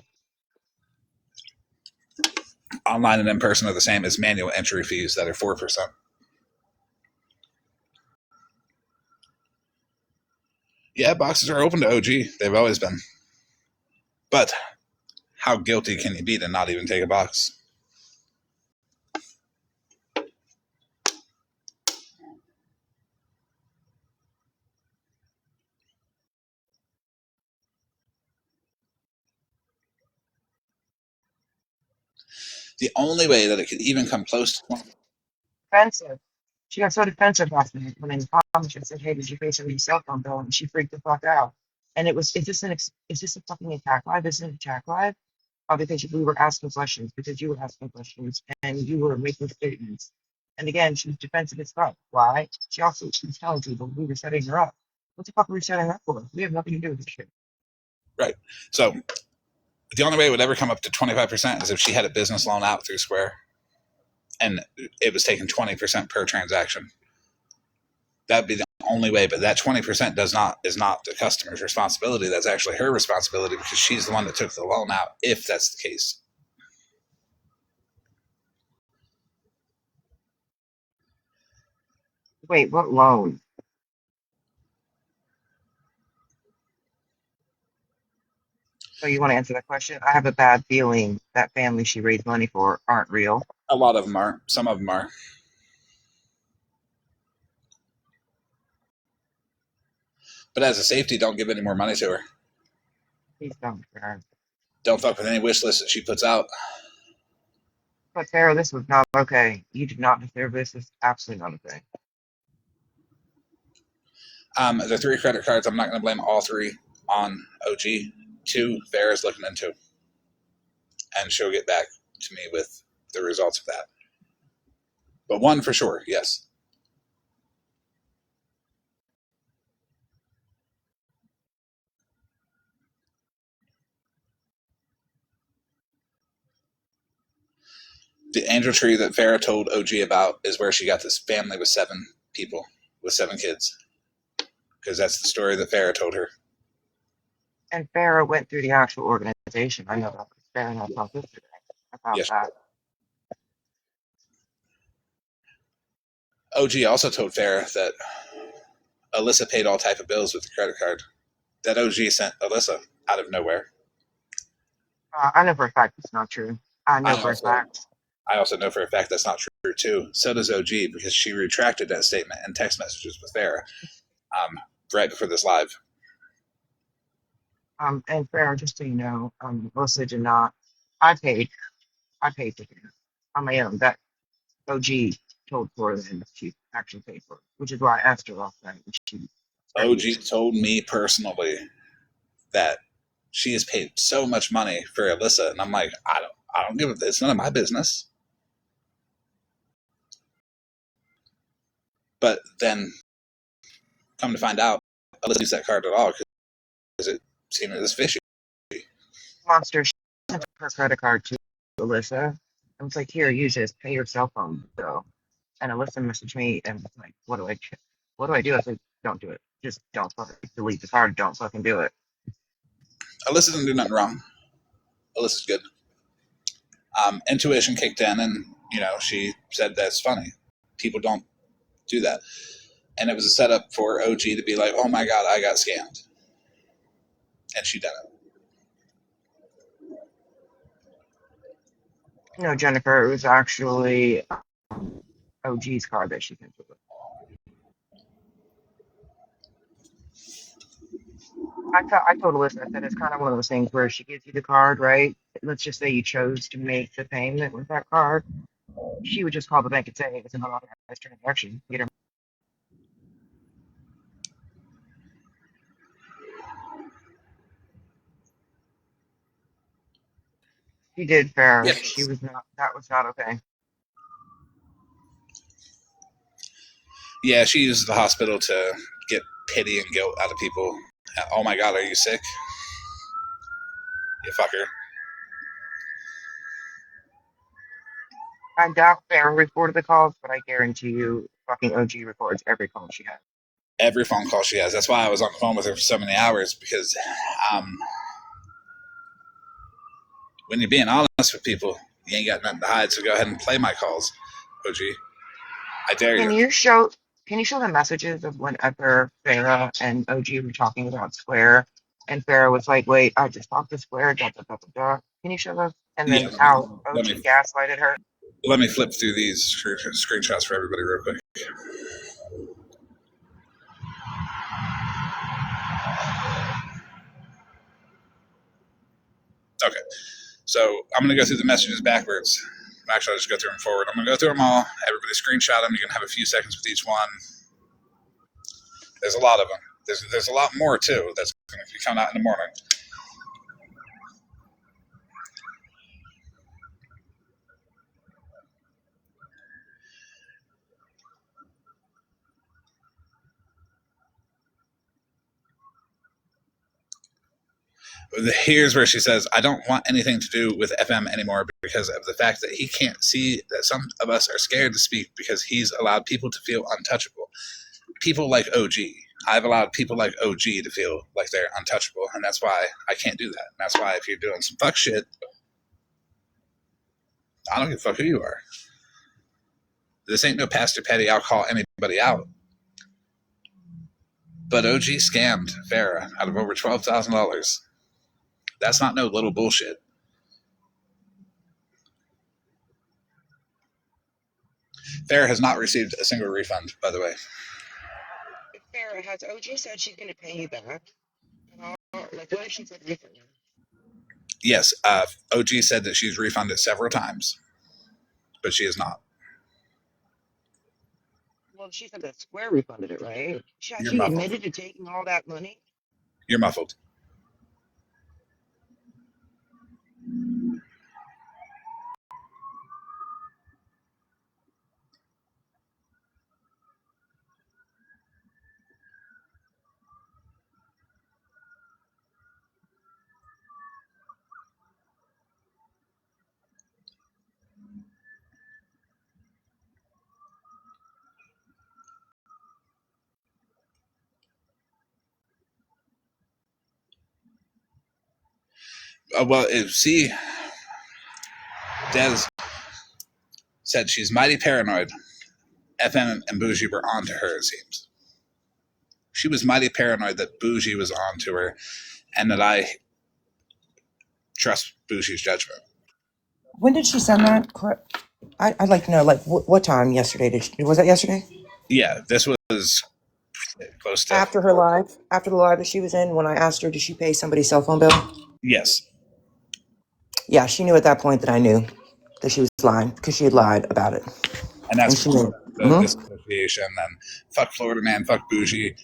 Online and in person are the same as manual entry fees that are 4%. Yeah, boxes are open to OG. They've always been. But how guilty can you be to not even take a box? The only way that it could even come close to Defensive. She got so defensive after me when the optometrist said, "Hey, did you pay somebody's cell phone bill?" And she freaked the fuck out. And it was, is this a fucking attack live? Is it an attack live? Because we were asking questions, because you were asking questions, and you were making statements. And again, she was defensive as fuck. Why? She was telling people we were setting her up. What the fuck are we setting her up for? We have nothing to do with this shit. right. So the only way it would ever come up to 25% is if she had a business loan out through Square and it was taking 20% per transaction. That'd be the only way, but that 20% is not the customer's responsibility. That's actually her responsibility because she's the one that took the loan out, if that's the case. Wait, what loan? So you want to answer that question? I have a bad feeling that family she raised money for aren't real. A lot of them are. Some of them are. But as a safety, don't give any more money to her. Please don't. Don't fuck with any wish list that she puts out. But Sarah, this was not okay. You did not deserve this. This is absolutely not okay. The 3 credit cards, I'm not going to blame all 3 on OG. 2, Farrah's looking into. And she'll get back to me with the results of that. But 1 for sure, yes. The angel tree that Farrah told OG about is where she got this family with 7 people, with 7 kids. Because that's the story that Farrah told her. And Farrah went through the actual organization. I know that because Farrah and I talked yesterday about Yes. that. OG also told Farrah that Alyssa paid all type of bills with the credit card. That OG sent Alyssa out of nowhere. I know for a fact it's not true. I know for a fact. I also know for a fact that's not true too. So does OG because she retracted that statement in text messages with Farrah right before this live. And Farrah, just so you know, Melissa did not. I paid for dinner on my own. That OG told for and she actually paid for it, which is why I asked her last night. OG told me personally that she has paid so much money for Alyssa, and I'm like, I don't give a. It's none of my business. But then, come to find out, Alyssa used that card at all because it seemed as fishy. Monster, she sent her credit card to Alyssa. I was like, here, use this, pay your cell phone bill. And Alyssa messaged me and was like, what do I do? I was like, don't do it. Just don't fucking delete the card. Don't fucking do it. Alyssa didn't do nothing wrong. Alyssa's good. Intuition kicked in, and she said that's funny. People don't do that, and it was a setup for OG to be like, "Oh my god, I got scammed," and she did it. No, Jennifer, it was actually OG's card that she sent to us. I told Alyssa, I said it's kind of one of those things where she gives you the card, right? Let's just say you chose to make the payment with that card. She would just call the bank and say, hey, it's an unauthorized transaction. Get her. She did fair. Yeah, She was not, that was not okay. yeah. She uses the hospital to get pity and guilt out of people. Oh my god, are you sick? You fucker. I doubt Farrah recorded the calls, but I guarantee you fucking OG records every call she has. Every phone call she has. That's why I was on the phone with her for so many hours, because when you're being honest with people, you ain't got nothing to hide, so go ahead and play my calls, OG. I dare Can you. you show the messages of whenever Farrah and OG were talking about Square and Farrah was like, wait, I just talked to Square, da da da da da. Can you show those? And Yeah, then how let OG me gaslighted her? flip through these screenshots for everybody real quick. Okay, so I'm going to go through the messages backwards. Actually, I'll just go through them forward. I'm going to go through them all. Everybody screenshot them. You can have a few seconds with each one. There's a lot of them. There's a lot more, too, that's going to be coming out in the morning. Here's where she says, I don't want anything to do with FM anymore because of the fact that he can't see that some of us are scared to speak because he's allowed people to feel untouchable. People like OG. I've allowed people like OG to feel like they're untouchable, and that's why I can't do that. And that's why if you're doing some fuck shit, I don't give a fuck who you are. This ain't no Pastor Petty, I'll call anybody out. But OG scammed Farrah out of over $12,000. That's not no little bullshit. Farrah has not received a single refund, by the way. Farrah, has OG said she's going to pay you back? Like, what if she said refund? Yes, OG said that she's refunded several times, but she is not. Well, she said that Square refunded it, right? You're She muffled. admitted to taking all that money. You're muffled. See, Des said she's mighty paranoid. FM and Bougie were on to her, it seems. She was mighty paranoid that Bougie was on to her and that I trust Bougie's judgment. When did she send that? I'd like to know, like, what time yesterday? Was that yesterday? Yeah, this was close to... After the live that she was in, when I asked her, did she pay somebody's cell phone bill? Yes. Yeah, she knew at that point that I knew that she was lying because she had lied about it. And that's she knew. this association. And fuck Florida man, fuck Bougie.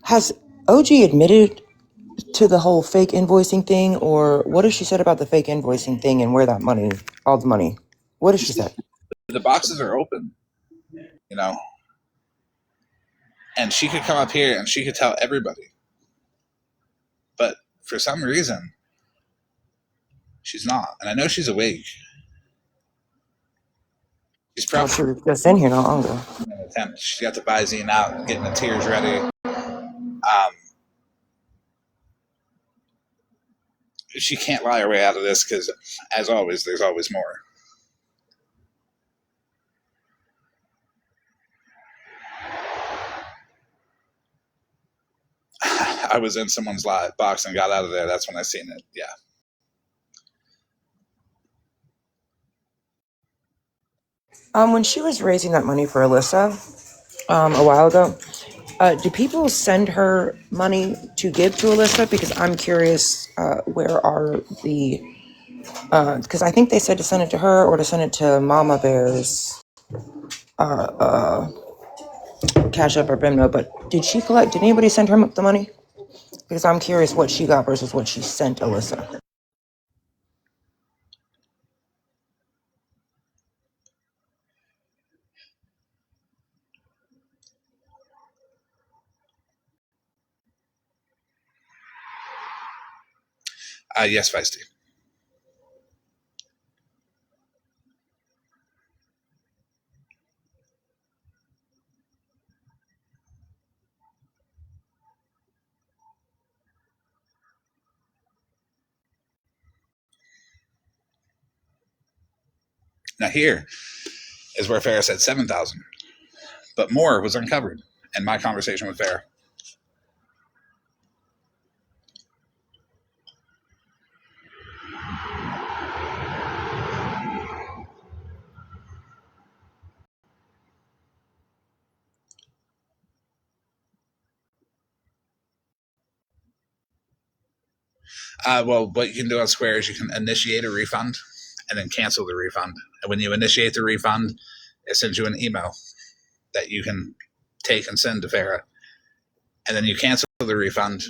Has OG admitted to the whole fake invoicing thing, or what has she said about the fake invoicing thing and where that money, all the money? What has she said? The boxes are open, you know, and she could come up here and she could tell everybody. But for some reason, she's not. And I know she's awake. She's probably... She was just in here not long ago. She's got the Visine out and getting the tears ready. She can't lie her way out of this because, as always, there's always more. I was in someone's live box and got out of there. That's when I seen it. Yeah. When she was raising that money for Alyssa, a while ago, do people send her money to give to Alyssa? Because I'm curious, where are the... Because I think they said to send it to her or to send it to Mama Bear's Cash App or Venmo, but did anybody send her the money? Because I'm curious what she got versus what she sent Alyssa. Yes, Feisty. Now here is where Farrah said 7,000, but more was uncovered in my conversation with Farrah. Well, what you can do on Square is you can initiate a refund and then cancel the refund. And when you initiate the refund, it sends you an email that you can take and send to Farrah. And then you cancel the refund,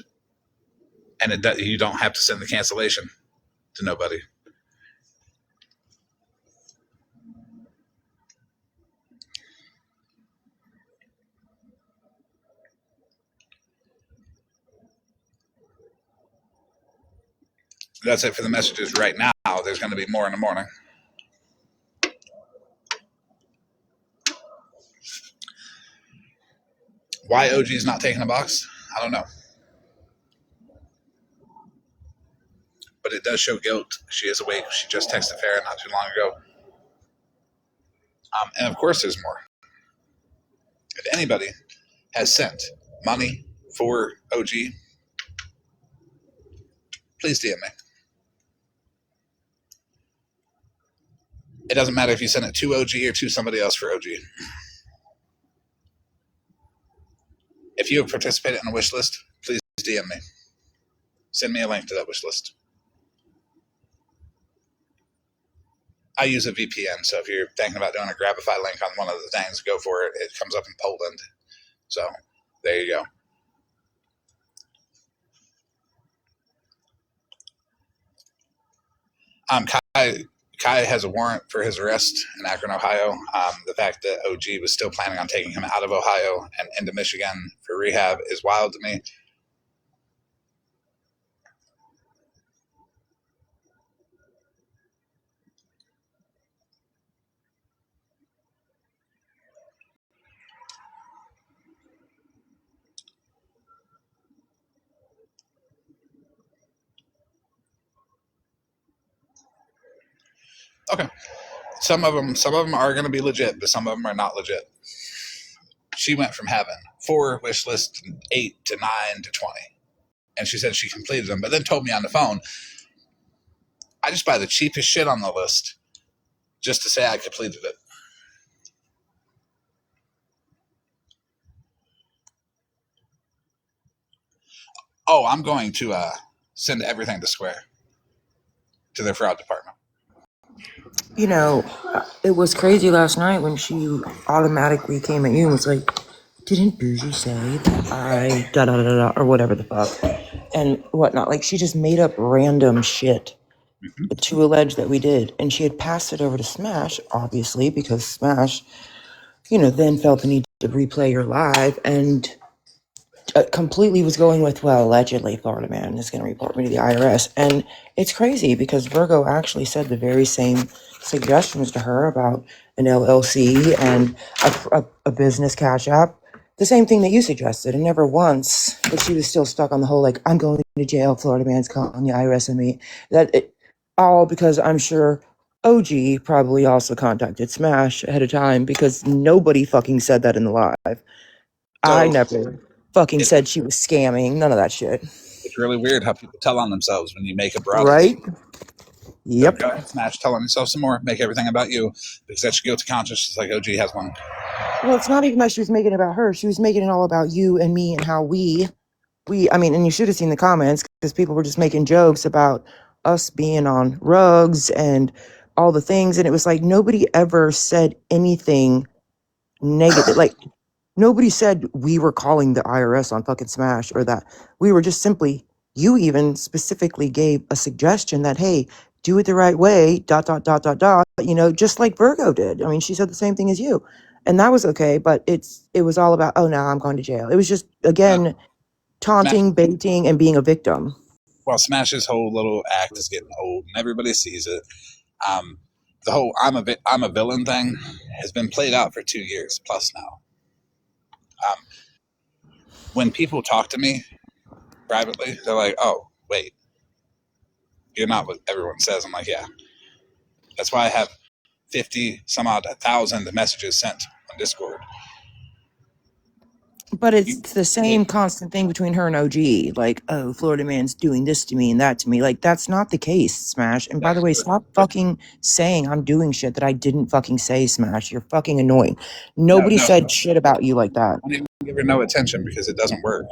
and you don't have to send the cancellation to nobody. That's it for the messages right now. There's going to be more in the morning. Why OG's not taking a box? I don't know. But it does show guilt. She is awake. She just texted Farrah not too long ago. And of course, there's more. If anybody has sent money for OG, please DM me. It doesn't matter if you send it to OG or to somebody else for OG. If you have participated in a wish list, please DM me. Send me a link to that wish list. I use a VPN, so if you're thinking about doing a Grabify link on one of the things, go for it. It comes up in Poland. So there you go. Kai has a warrant for his arrest in Akron, Ohio. The fact that OG was still planning on taking him out of Ohio and into Michigan for rehab is wild to me. Okay. Some of them are going to be legit, but some of them are not legit. She went from having 4 wish lists, 8 to 9 to 20. And she said she completed them, but then told me on the phone, I just buy the cheapest shit on the list just to say I completed it. Oh, I'm going to send everything to Square, to their fraud department. You know, it was crazy last night when she automatically came at you and was like, didn't Bougie say that I da-da-da-da or whatever the fuck and whatnot. Like, she just made up random shit to allege that we did. And she had passed it over to Smash, obviously, because Smash, then felt the need to replay your live and completely was going with, well, allegedly Florida man is going to report me to the IRS. And it's crazy because Virgo actually said the very same suggestions to her about an LLC and a business cash app. The same thing that you suggested, and never once, but she was still stuck on the whole, like, I'm going to jail, Florida man's calling the IRS and me. All because I'm sure OG probably also contacted Smash ahead of time because nobody fucking said that in the live. I never fucking said she was scamming. None of that shit. It's really weird how people tell on themselves when you make a broad. Right? Yep. So go ahead, Smash, tell on yourself some more. Make everything about you because that's your guilty conscience. It's like OG has one. Well, it's not even that she was making it about her. She was making it all about you and me and how and you should have seen the comments because people were just making jokes about us being on rugs and all the things. And it was like, nobody ever said anything negative. Like, nobody said we were calling the IRS on fucking Smash or that. We were just simply, you even specifically gave a suggestion that, hey, do it the right way, ... just like Virgo did. I mean, she said the same thing as you. And that was okay, but it was all about, oh, now I'm going to jail. It was just, again, taunting, baiting, and being a victim. Well, Smash's whole little act is getting old, and everybody sees it. The whole I'm a villain thing has been played out for 2 years plus now. When people talk to me privately, they're like, oh, wait, you're not what everyone says. I'm like, yeah. That's why I have 50 some odd thousand messages sent on Discord. But it's the same constant thing between her and OG. Like, oh, Florida man's doing this to me and that to me. Like, that's not the case, Smash. And by the way, stop fucking saying I'm doing shit that I didn't fucking say, Smash. You're fucking annoying. Nobody said shit about you like that. I don't even give her no attention because it doesn't work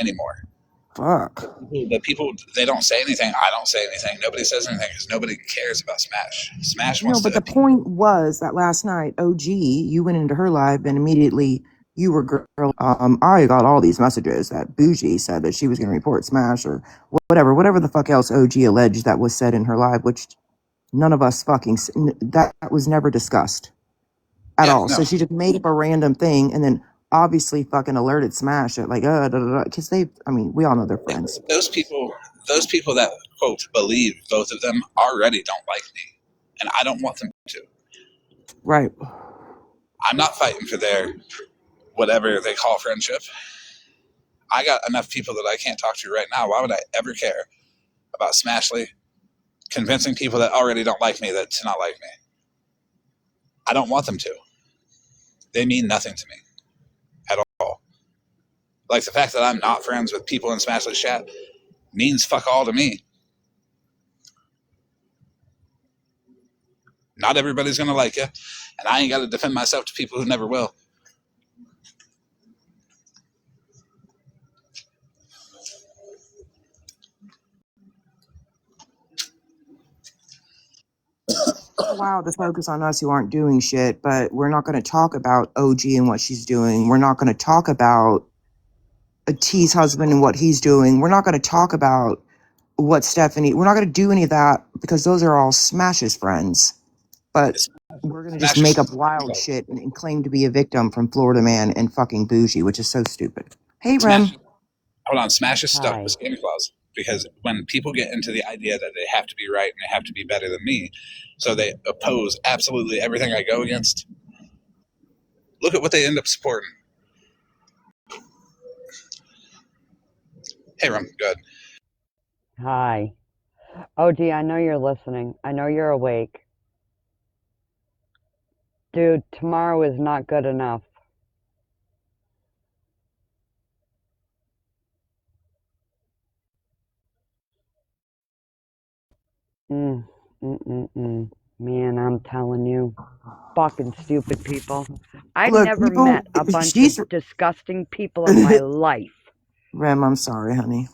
anymore. Fuck. The people, they don't say anything. I don't say anything. Nobody says anything because nobody cares about Smash. Smash wants No, but to. the point was that last night, OG, you went into her live and immediately you were girl. I got all these messages that Bougie said that she was going to report Smash or whatever the fuck else OG alleged that was said in her live, which none of us fucking that was never discussed at all. No. So she just made up a random thing and then obviously fucking alerted Smash at like because we all know they're friends. Those people that quote believe both of them already don't like me, and I don't want them to. Right. I'm not fighting for their whatever they call friendship. I got enough people that I can't talk to right now. Why would I ever care about Smashly convincing people that already don't like me that to not like me? I don't want them to. They mean nothing to me at all. Like the fact that I'm not friends with people in Smashly's chat means fuck all to me. Not everybody's going to like you, and I ain't got to defend myself to people who never will. Wow, the focus on us who aren't doing shit, but we're not going to talk about OG and what she's doing. We're not going to talk about T's husband and what he's doing. We're not going to talk about what Stephanie, we're not going to do any of that because those are all Smash's friends. But we're going to just make up wild shit and claim to be a victim from Florida Man and fucking Bougie, which is so stupid. Hey, Rem. Hold on, Smash is stuck with Santa Claus because when people get into the idea that they have to be right and they have to be better than me, so they oppose absolutely everything I go against, look at what they end up supporting. Hey, Rum, good. Hi. OG, I know you're listening. I know you're awake. Dude, tomorrow is not good enough. Man, I'm telling you. Fucking stupid people. I've never met a bunch of disgusting people in my life. Rem, I'm sorry, honey.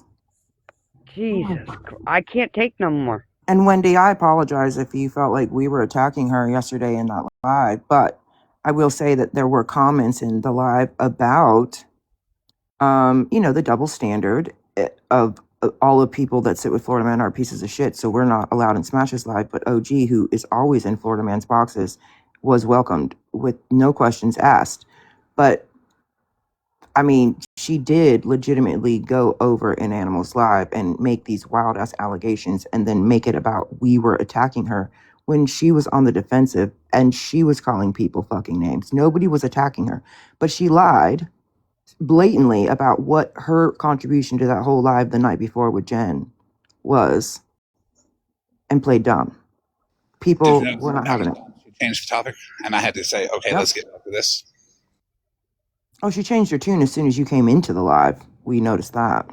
Jesus, I can't take no more. And Wendy, I apologize if you felt like we were attacking her yesterday in that live, but I will say that there were comments in the live about, the double standard of all the people that sit with Florida Man are pieces of shit, so we're not allowed in Smash's live, but OG, who is always in Florida Man's boxes, was welcomed with no questions asked. But she did legitimately go over in Animal's live and make these wild ass allegations and then make it about we were attacking her when she was on the defensive and she was calling people fucking names. Nobody was attacking her, but she lied blatantly about what her contribution to that whole live the night before with Jen was and played dumb. People were not having it. She changed the topic and I had to say, okay, let's get back to this. Oh, she changed her tune as soon as you came into the live. We noticed that.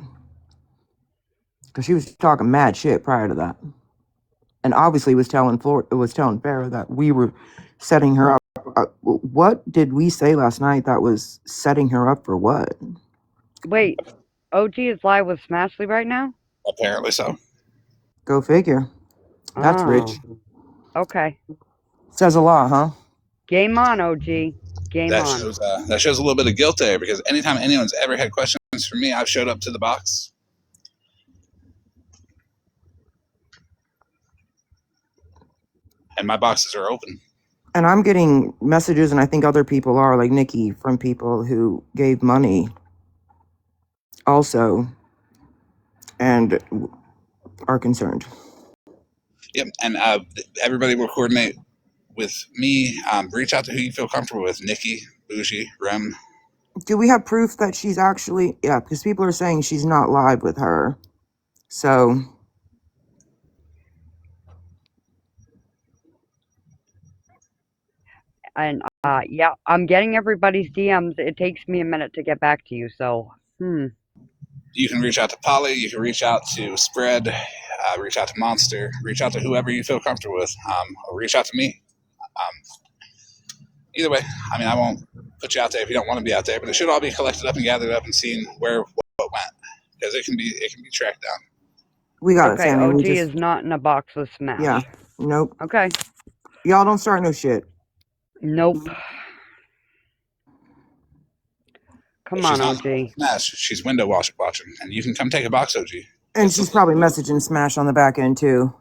Because she was talking mad shit prior to that. And obviously was telling Farrah that we were setting her up. What did we say last night that was setting her up for what? Wait, OG is live with Smashly right now? Apparently so. Go figure. That's rich. Okay. Says a lot, huh? Game on, OG. Game on. That shows a little bit of guilt there because anytime anyone's ever had questions from me, I've showed up to the box. And my boxes are open. And I'm getting messages, and I think other people are, like Nikki, from people who gave money also and are concerned. Yep, and everybody will coordinate with me. Reach out to who you feel comfortable with. Nikki, Bougie, Rem. Do we have proof that she's actually... Yeah, because people are saying she's not live with her. So... And yeah, I'm getting everybody's DMs. It takes me a minute to get back to you. So, You can reach out to Polly. You can reach out to Spread. Reach out to Monster. Reach out to whoever you feel comfortable with. Or reach out to me. Either way, I mean, I won't put you out there if you don't want to be out there, but it should all be collected up and gathered up and seen where what went, because it can be tracked down. We got it, okay, Sammy. OG is not in a box with Smash. Yeah. Nope. Okay. Y'all don't start no shit. Nope. Come on, OG. Smash. She's window watching, and you can come take a box, OG. And she's probably messaging Smash on the back end too.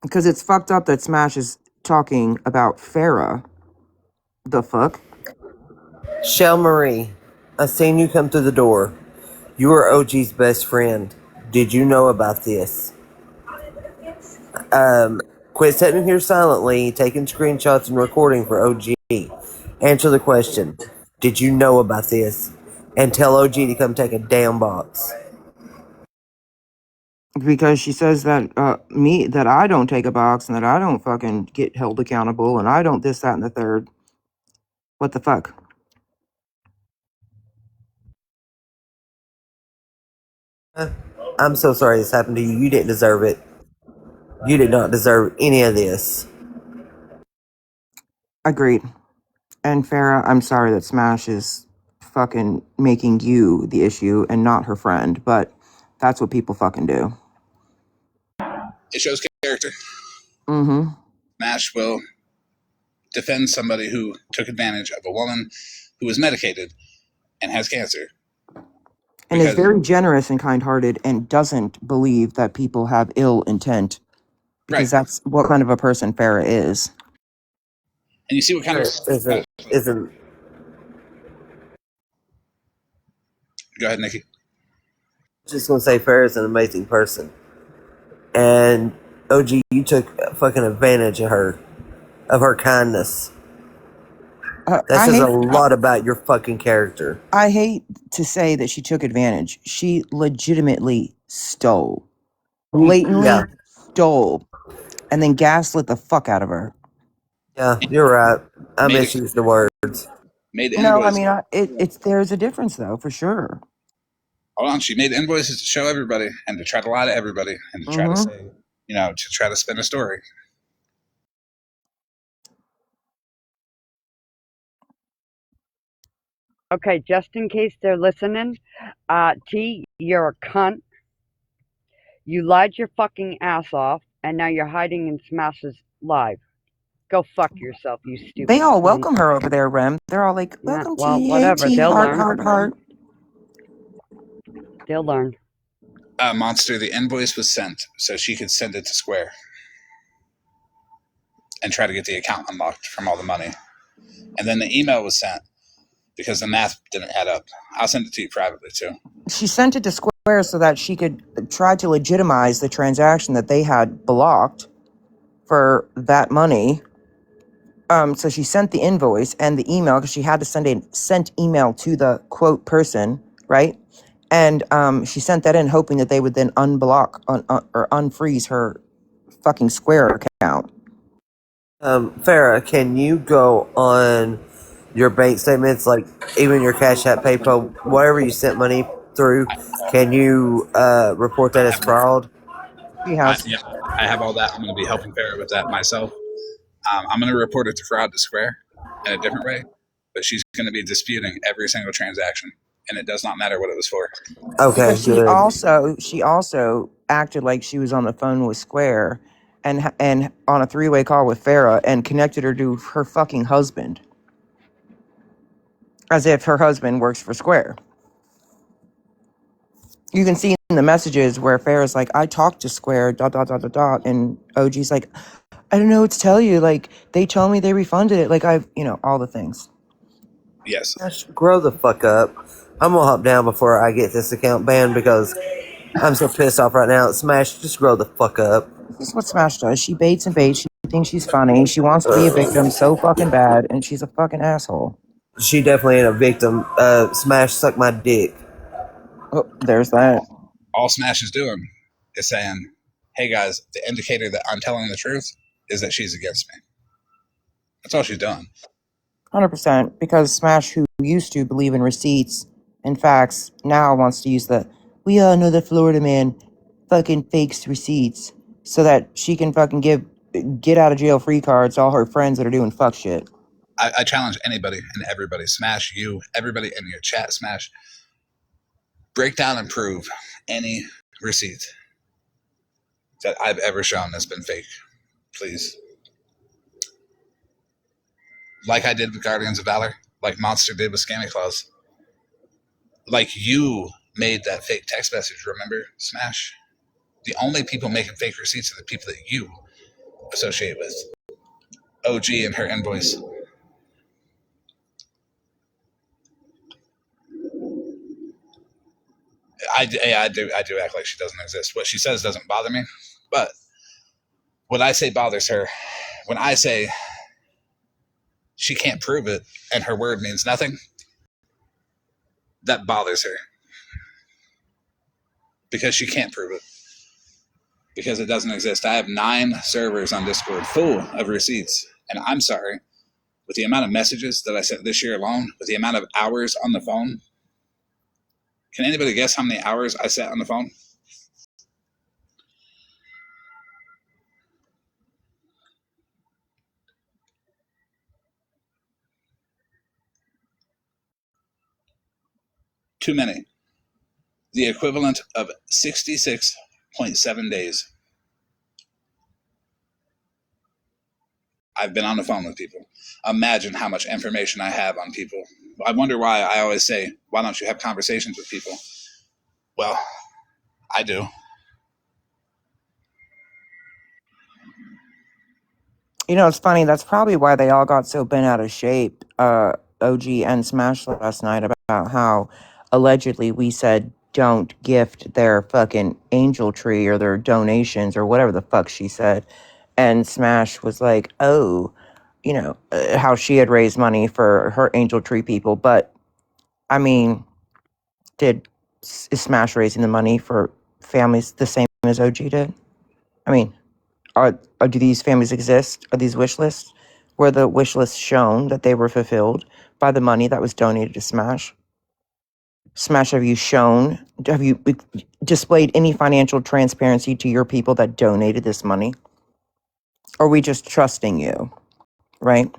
Because it's fucked up that Smash is talking about Farah. The fuck? Shell Marie, I seen you come through the door. You are OG's best friend. Did you know about this? Quit sitting here silently, taking screenshots and recording for OG. Answer the question. Did you know about this? And tell OG to come take a damn box. Because she says that that I don't take a box and that I don't fucking get held accountable and I don't this, that, and the third. What the fuck? I'm so sorry this happened to you. You didn't deserve it. You did not deserve any of this. Agreed. And Farah, I'm sorry that Smash is fucking making you the issue and not her friend, but that's what people fucking do. It shows character. Mm-hmm. Smash will defend somebody who took advantage of a woman who was medicated and has cancer. And is very generous and kind-hearted and doesn't believe that people have ill intent. Because that's what kind of a person Farah is. And you see what kind of... Isn't... Go ahead, Nikki. Just gonna say Farrah's an amazing person. And OG, you took fucking advantage of her kindness. That says a lot about your fucking character. I hate to say that she took advantage. She legitimately stole. Blatantly stole. And then gaslit the fuck out of her. Yeah, you're right. I misused the words. No, I mean, there's a difference though, for sure. Hold on, she made invoices to show everybody and to try to lie to everybody and to try to say, to try to spin a story. Okay, just in case they're listening, T, you're a cunt. You lied your fucking ass off, and now you're hiding in Smash's live. Go fuck yourself, you stupid. They all welcome her over there, Rem. They're all like, welcome to you, whatever. They'll heart, learn. heart. They'll learn. Monster, the invoice was sent so she could send it to Square and try to get the account unlocked from all the money. And then the email was sent because the math didn't add up. I'll send it to you privately too. She sent it to Square so that she could try to legitimize the transaction that they had blocked for that money. So she sent the invoice and the email because she had to send a sent email to the quote person, right? And she sent that in hoping that they would then unblock or unfreeze her fucking Square account. Farah, can you go on your bank statements, like even your Cash App, PayPal, whatever you sent money through, can you report that as fraud? I have all that. I'm going to be helping Farah with that myself. I'm going to report it to fraud to Square in a different way, but she's going to be disputing every single transaction, and it does not matter what it was for. Okay, she also acted like she was on the phone with Square and on a three-way call with Farah and connected her to her fucking husband, as if her husband works for Square. You can see in the messages where Farah's like, I talked to Square, ... and OG's like, I don't know what to tell you. Like, they told me they refunded it. Like, all the things. Yes. Grow the fuck up. I'm gonna hop down before I get this account banned because I'm so pissed off right now. Smash, just grow the fuck up. This is what Smash does. She baits and baits. She thinks she's funny. She wants to be a victim so fucking bad, and she's a fucking asshole. She definitely ain't a victim. Smash, suck my dick. Oh, there's that. All Smash is doing is saying, hey guys, the indicator that I'm telling the truth is that she's against me. That's all she's doing. 100%. Because Smash, who used to believe in receipts and facts, now wants to use the "we all know the Florida man fucking fakes receipts" so that she can fucking get out of jail free cards to all her friends that are doing fuck shit. I challenge anybody and everybody, Smash, you, everybody in your chat, Smash, break down and prove any receipt that I've ever shown that's been fake, please. Like I did with Guardians of Valor, like Monster did with Scammy Claus, like you made that fake text message, remember, Smash? The only people making fake receipts are the people that you associate with. OG and her invoice. I do act like she doesn't exist. What she says doesn't bother me, but what I say bothers her. When I say she can't prove it and her word means nothing, that bothers her because she can't prove it because it doesn't exist. I have 9 servers on Discord full of receipts, and I'm sorry, with the amount of messages that I sent this year alone, with the amount of hours on the phone, can anybody guess how many hours I sat on the phone? Too many. The equivalent of 66.7 days. I've been on the phone with people. Imagine how much information I have on people. I wonder why I always say, why don't you have conversations with people? Well, I do. You know, it's funny. That's probably why they all got so bent out of shape, OG and Smash last night, about how allegedly we said don't gift their fucking angel tree or their donations or whatever the fuck she said. And Smash was like, oh, you know, how she had raised money for her angel tree people. But, I mean, is Smash raising the money for families the same as OG did? I mean, do these families exist? Are these wish lists? Were the wish lists shown that they were fulfilled by the money that was donated to Smash? Smash, have you displayed any financial transparency to your people that donated this money? Or are we just trusting you, right?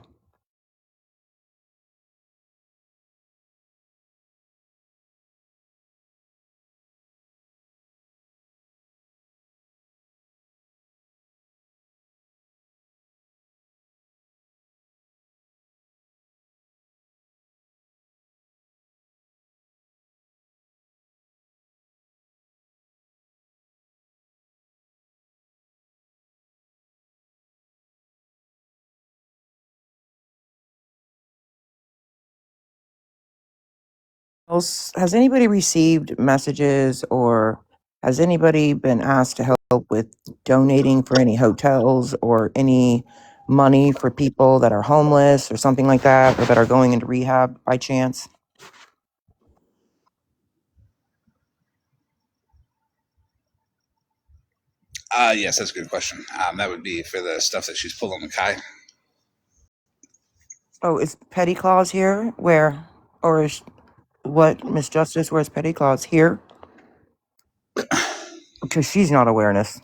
Has anybody received messages or has anybody been asked to help with donating for any hotels or any money for people that are homeless or something like that or that are going into rehab by chance? Yes, that's a good question. That would be for the stuff that she's pulling the Kai. Oh, is Petty Claus here? Where? Or is what, Miss Justice, where's Petty Claus? Here? Because she's not awareness.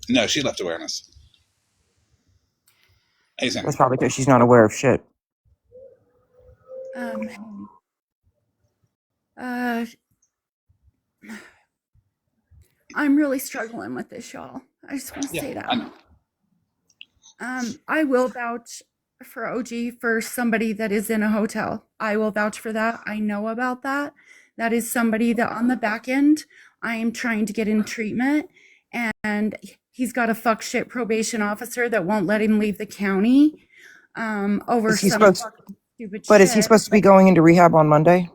No, she left awareness. Hey, Sam. That's probably because she's not aware of shit. I'm really struggling with this, y'all. I just want to say that. I will vouch for OG for somebody that is in a hotel. I will vouch for that. I know about that. That is somebody that on the back end, I am trying to get in treatment, and he's got a fuck shit probation officer that won't let him leave the county over some fucking stupid shit. Is he supposed to be going into rehab on Monday?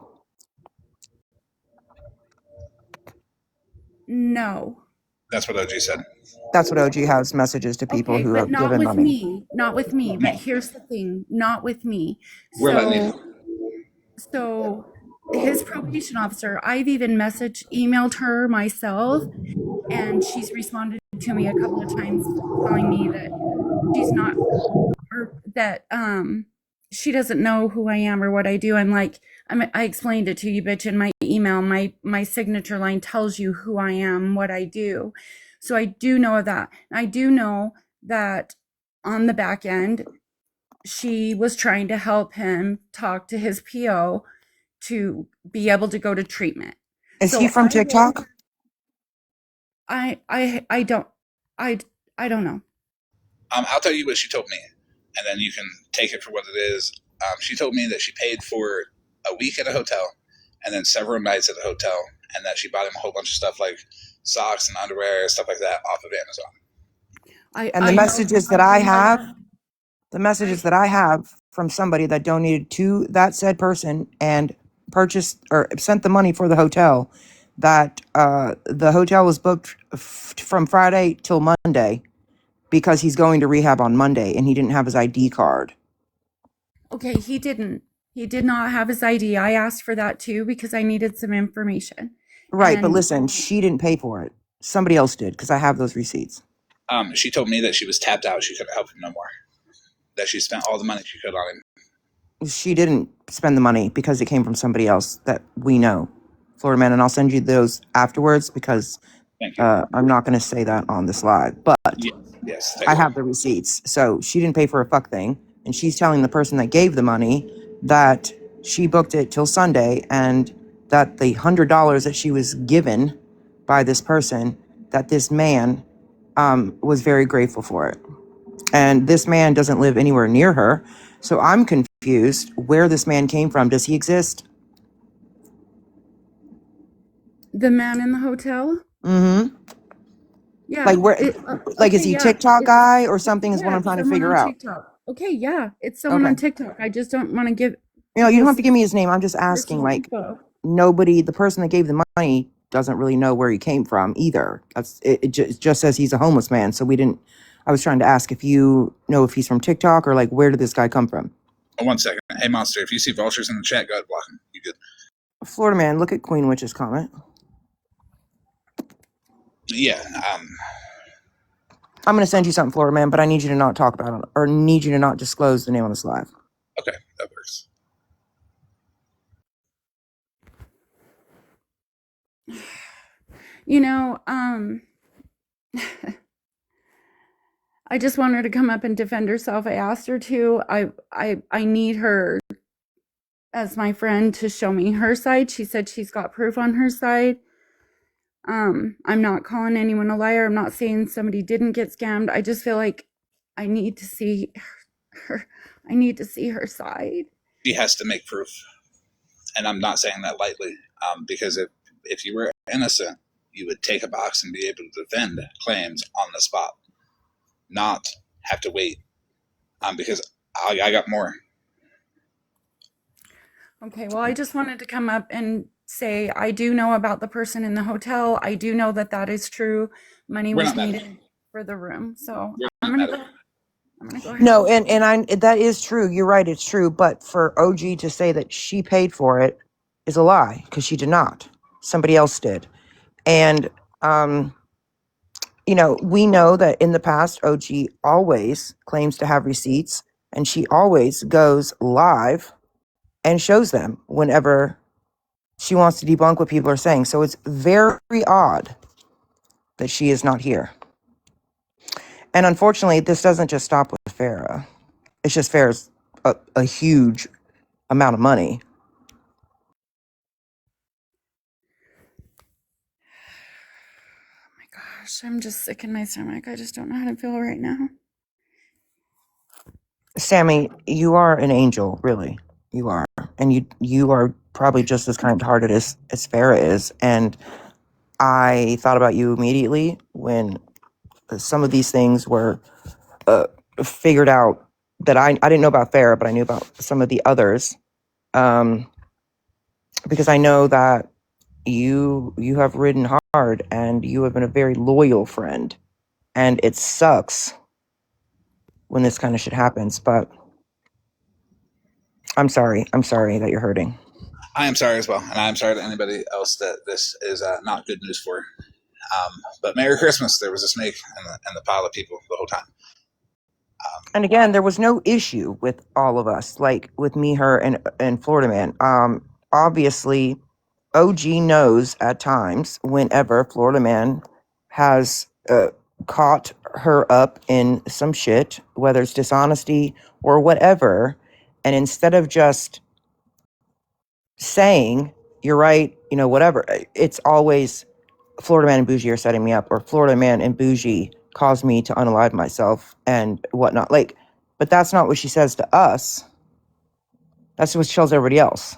No. That's what OG said. That's what OG has messages to people who have given money. Not with me. But here's the thing, not with me. So his probation officer, I've even emailed her myself, and she's responded to me a couple of times telling me that she's not or that she doesn't know who I am or what I do. I'm like, I explained it to you, bitch, in my email. My signature line tells you who I am, what I do. So I do know that. I do know that on the back end, she was trying to help him talk to his PO to be able to go to treatment. Is So he from TikTok? I don't I don't know. I'll tell you what she told me, and then you can take it for what it is. She told me that she paid for a week at a hotel, and then several nights at the hotel, and that she bought him a whole bunch of stuff like socks and underwear, stuff like that, off of Amazon. And the messages that I have, the messages that I have from somebody that donated to that said person and purchased or sent the money for the hotel, that the hotel was booked from Friday till Monday because he's going to rehab on Monday and he didn't have his ID card. Okay, he didn't. He did not have his ID. I asked for that too because I needed some information. Right, but And listen, she didn't pay for it. Somebody else did because I have those receipts. She told me that she was tapped out. She couldn't help him no more. That she spent all the money she could on him. She didn't spend the money because it came from somebody else that we know, Florida Man, and I'll send you those afterwards because I'm not going to say that on this live, but yes, I have the receipts. So she didn't pay for a fuck thing, and she's telling the person that gave the money that she booked it till Sunday, and that the $100 that she was given by this person, that this man was very grateful for it. And this man doesn't live anywhere near her. So I'm confused where this man came from. Does he exist? the man in the hotel? Mm-hmm. Yeah. Like where? Is he TikTok guy or something? Is what I'm trying to figure out. TikTok. Okay, yeah, it's someone on TikTok. I just don't want to give. You don't have to give me his name. I'm just asking. Like nobody, the person that gave the money doesn't really know where he came from either. It just says he's a homeless man. So we didn't. I was trying to ask if you know if he's from TikTok or like where did this guy come from? Oh, 1 second. Hey, Monster, if you see vultures in the chat, go ahead and block them. You good? Florida Man, look at Queen Witch's comment. Yeah. I'm going to send you something, Florida Man, but I need you to not talk about it or need you to not disclose the name on this live. Okay, that works. You know, I just want her to come up and defend herself. I asked her to. I need her as my friend to show me her side. She said she's got proof on her side. I'm not calling anyone a liar. I'm not saying somebody didn't get scammed. I just feel like I need to see her. I need to see her side. She has to make proof. And I'm not saying that lightly, because if you were innocent, you would take a box and be able to defend claims on the spot, not have to wait, because I got more. Okay, well, I just wanted to come up and say I do know about the person in the hotel. I do know that that is true. Money was needed for the room, so I'm gonna go ahead. No, and that is true. You're right, it's true. But for OG to say that she paid for it is a lie because she did not. Somebody else did, and we know that in the past, OG always claims to have receipts, and she always goes live and shows them whenever she wants to debunk what people are saying. So it's very odd that she is not here. And unfortunately, this doesn't just stop with Farrah. It's just Farrah's a huge amount of money. Oh my gosh, I'm just sick in my stomach. I just don't know how to feel right now. Sammy, you are an angel, really. You are. And you are probably just as kind-hearted as Farrah is. And I thought about you immediately when some of these things were figured out that I didn't know about Farrah, but I knew about some of the others. Because I know that you have ridden hard and you have been a very loyal friend. And it sucks when this kind of shit happens, but I'm sorry. I'm sorry that you're hurting. I am sorry as well, and I'm sorry to anybody else that this is not good news for. But Merry Christmas. There was a snake in the pile of people the whole time. And again, there was no issue with all of us, like with me, her, and Florida Man. Obviously, OG knows at times whenever Florida Man has caught her up in some shit, whether it's dishonesty or whatever, and instead of just saying, you're right, whatever, it's always Florida Man and Bougie are setting me up, or Florida Man and Bougie caused me to unalive myself and whatnot. Like, but that's not what she says to us. That's what she tells everybody else.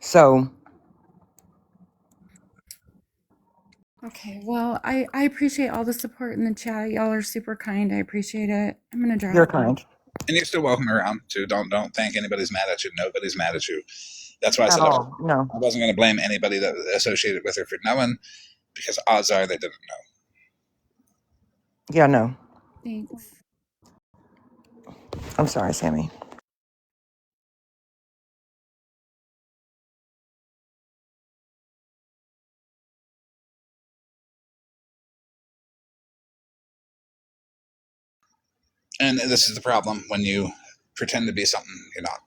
So, Okay, well, I appreciate all the support in the chat. Y'all are super kind. I appreciate it. I'm gonna you're drop. kind. And you're still welcome around too. Don't think anybody's mad at you. Nobody's mad at you. That's why I At said I all. No. wasn't going to blame anybody that associated with her for knowing, because odds are they didn't know. Yeah, no. Thanks. I'm sorry, Sammy. And this is the problem when you pretend to be something you're not.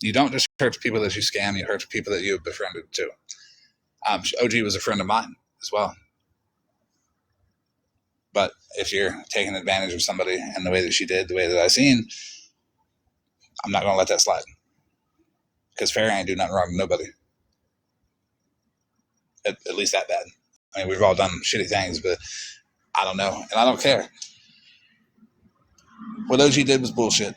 You don't just hurt people that you scam, you hurt people that you befriended too. OG was a friend of mine as well. But if you're taking advantage of somebody in the way that she did, the way that I seen, I'm not going to let that slide. Because Farrah ain't do nothing wrong to nobody. At least that bad. I mean, we've all done shitty things, but I don't know. And I don't care. What OG did was bullshit.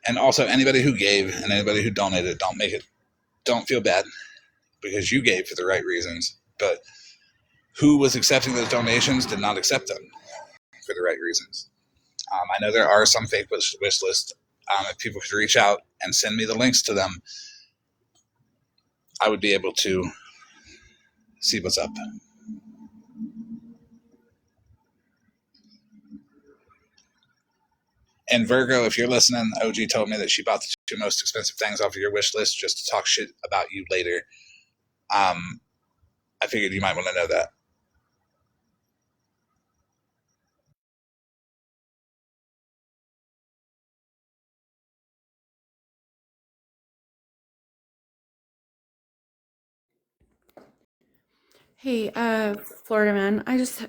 And also, anybody who gave and anybody who donated, don't feel bad, because you gave for the right reasons. But who was accepting those donations did not accept them for the right reasons. I know there are some fake wish lists. If people could reach out and send me the links to them, I would be able to see what's up. And Virgo, if you're listening, OG told me that she bought the 2 most expensive things off of your wish list just to talk shit about you later. I figured you might want to know that. Hey, Florida Man,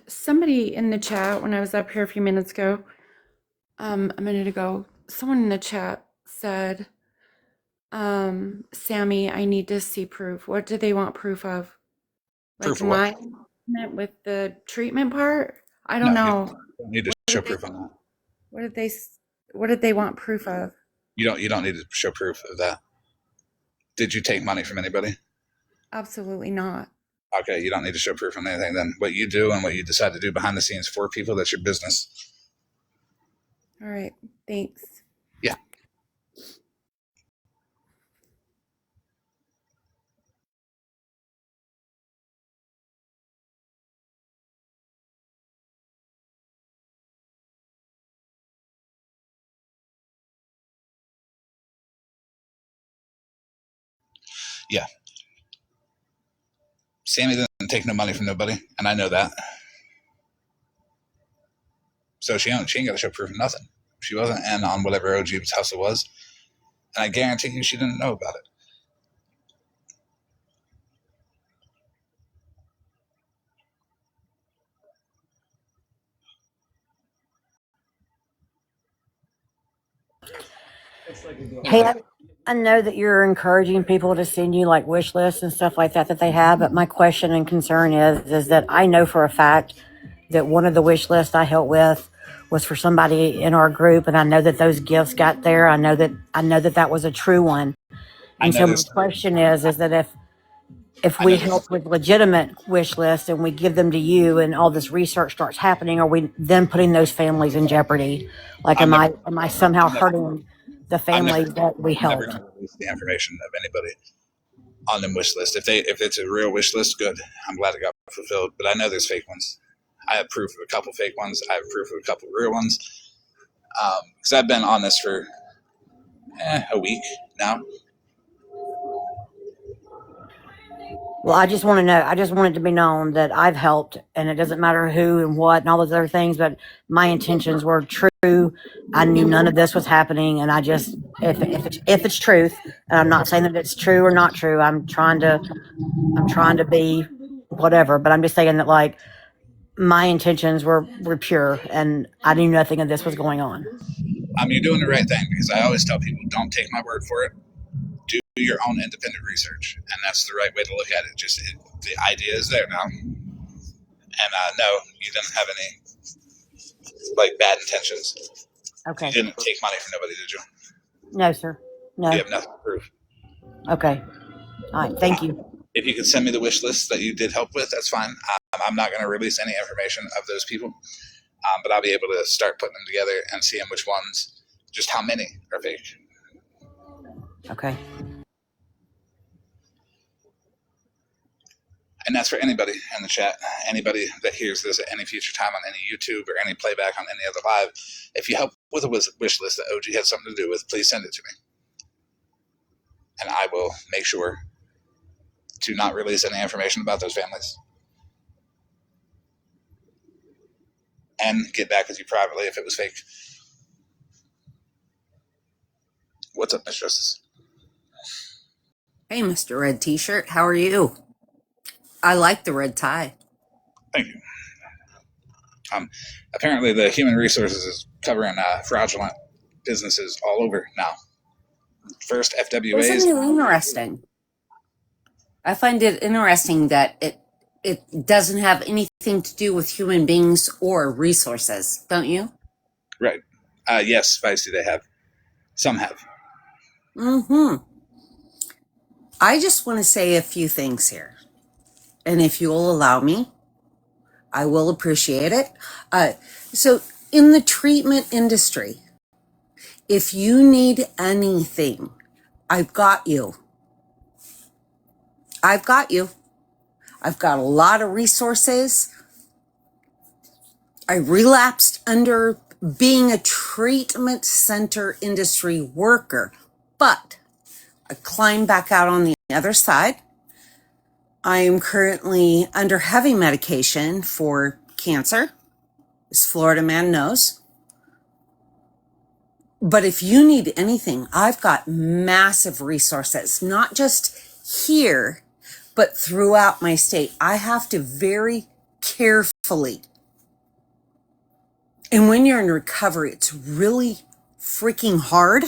somebody in the chat when I was up here a few minutes ago, a minute ago, someone in the chat said, Sammy, I need to see proof. What do they want proof of? Proof Like of what? my involvement with the treatment part? I don't No, you know. don't need to show proof on that. What did they want proof of? You don't need to show proof of that. Did you take money from anybody? Absolutely not. Okay, you don't need to show proof on anything then. What you do and what you decide to do behind the scenes for people, that's your business. All right, thanks. Yeah. Yeah. Sammy didn't take no money from nobody, and I know that. So she ain't got to show proof of nothing. She wasn't in on whatever OG's hustle was, and I guarantee you she didn't know about it. Hey, I know that you're encouraging people to send you like wish lists and stuff like that they have, but my question and concern is that I know for a fact that one of the wish lists I helped with was for somebody in our group, and I know that those gifts got there. I know that was a true one. I And know so my this. question is that if I we know this. help with legitimate wish lists and we give them to you and all this research starts happening, are we then putting those families in jeopardy? Like, I'm never. am I somehow I'm never. hurting the I'm never. families that we I'm never helped? going to release the information of anybody. on them wish list. If it's a real wish list, good. I'm glad it got fulfilled. But I know there's fake ones. I have proof of a couple fake ones. I have proof of a couple real ones. Because I've been on this for a week now. Well, I just want to know. I just want it to be known that I've helped, and it doesn't matter who and what and all those other things. But my intentions were true. I knew none of this was happening, and I just, if it's truth, and I'm not saying that it's true or not true. I'm trying to be whatever, but I'm just saying that like my intentions were pure, and I knew nothing of this was going on. You're doing the right thing, because I always tell people, don't take my word for it. Do your own independent research, and that's the right way to look at it. The idea is there now, and no, you didn't have any like bad intentions. Okay. You didn't take money from nobody, did you? No, sir. No. You have nothing to prove. Okay. All right. Thank you. If you could send me the wish list that you did help with, that's fine. I'm not going to release any information of those people, but I'll be able to start putting them together and seeing which ones, just how many are fake. Okay. And that's for anybody in the chat, anybody that hears this at any future time on any YouTube or any playback on any other live. If you help with a wish list that OG had something to do with, please send it to me. And I will make sure to not release any information about those families. And get back with you privately if it was fake. What's up, Miss Justice? Hey, Mr. Red T-shirt, how are you? I like the red tie. Thank you. Apparently, the human resources is covering fraudulent businesses all over now. First, FWAs. Isn't it interesting? I find it interesting that it doesn't have anything to do with human beings or resources, don't you? Right. Yes, Feisty, they have. Some have. Mm-hmm. I just want to say a few things here. And if you'll allow me, I will appreciate it. So in the treatment industry, if you need anything, I've got you. I've got you. I've got a lot of resources. I relapsed under being a treatment center industry worker, but I climbed back out on the other side. I am currently under heavy medication for cancer, as Florida man knows. But if you need anything, I've got massive resources, not just here, but throughout my state. I have to very carefully. And when you're in recovery, it's really freaking hard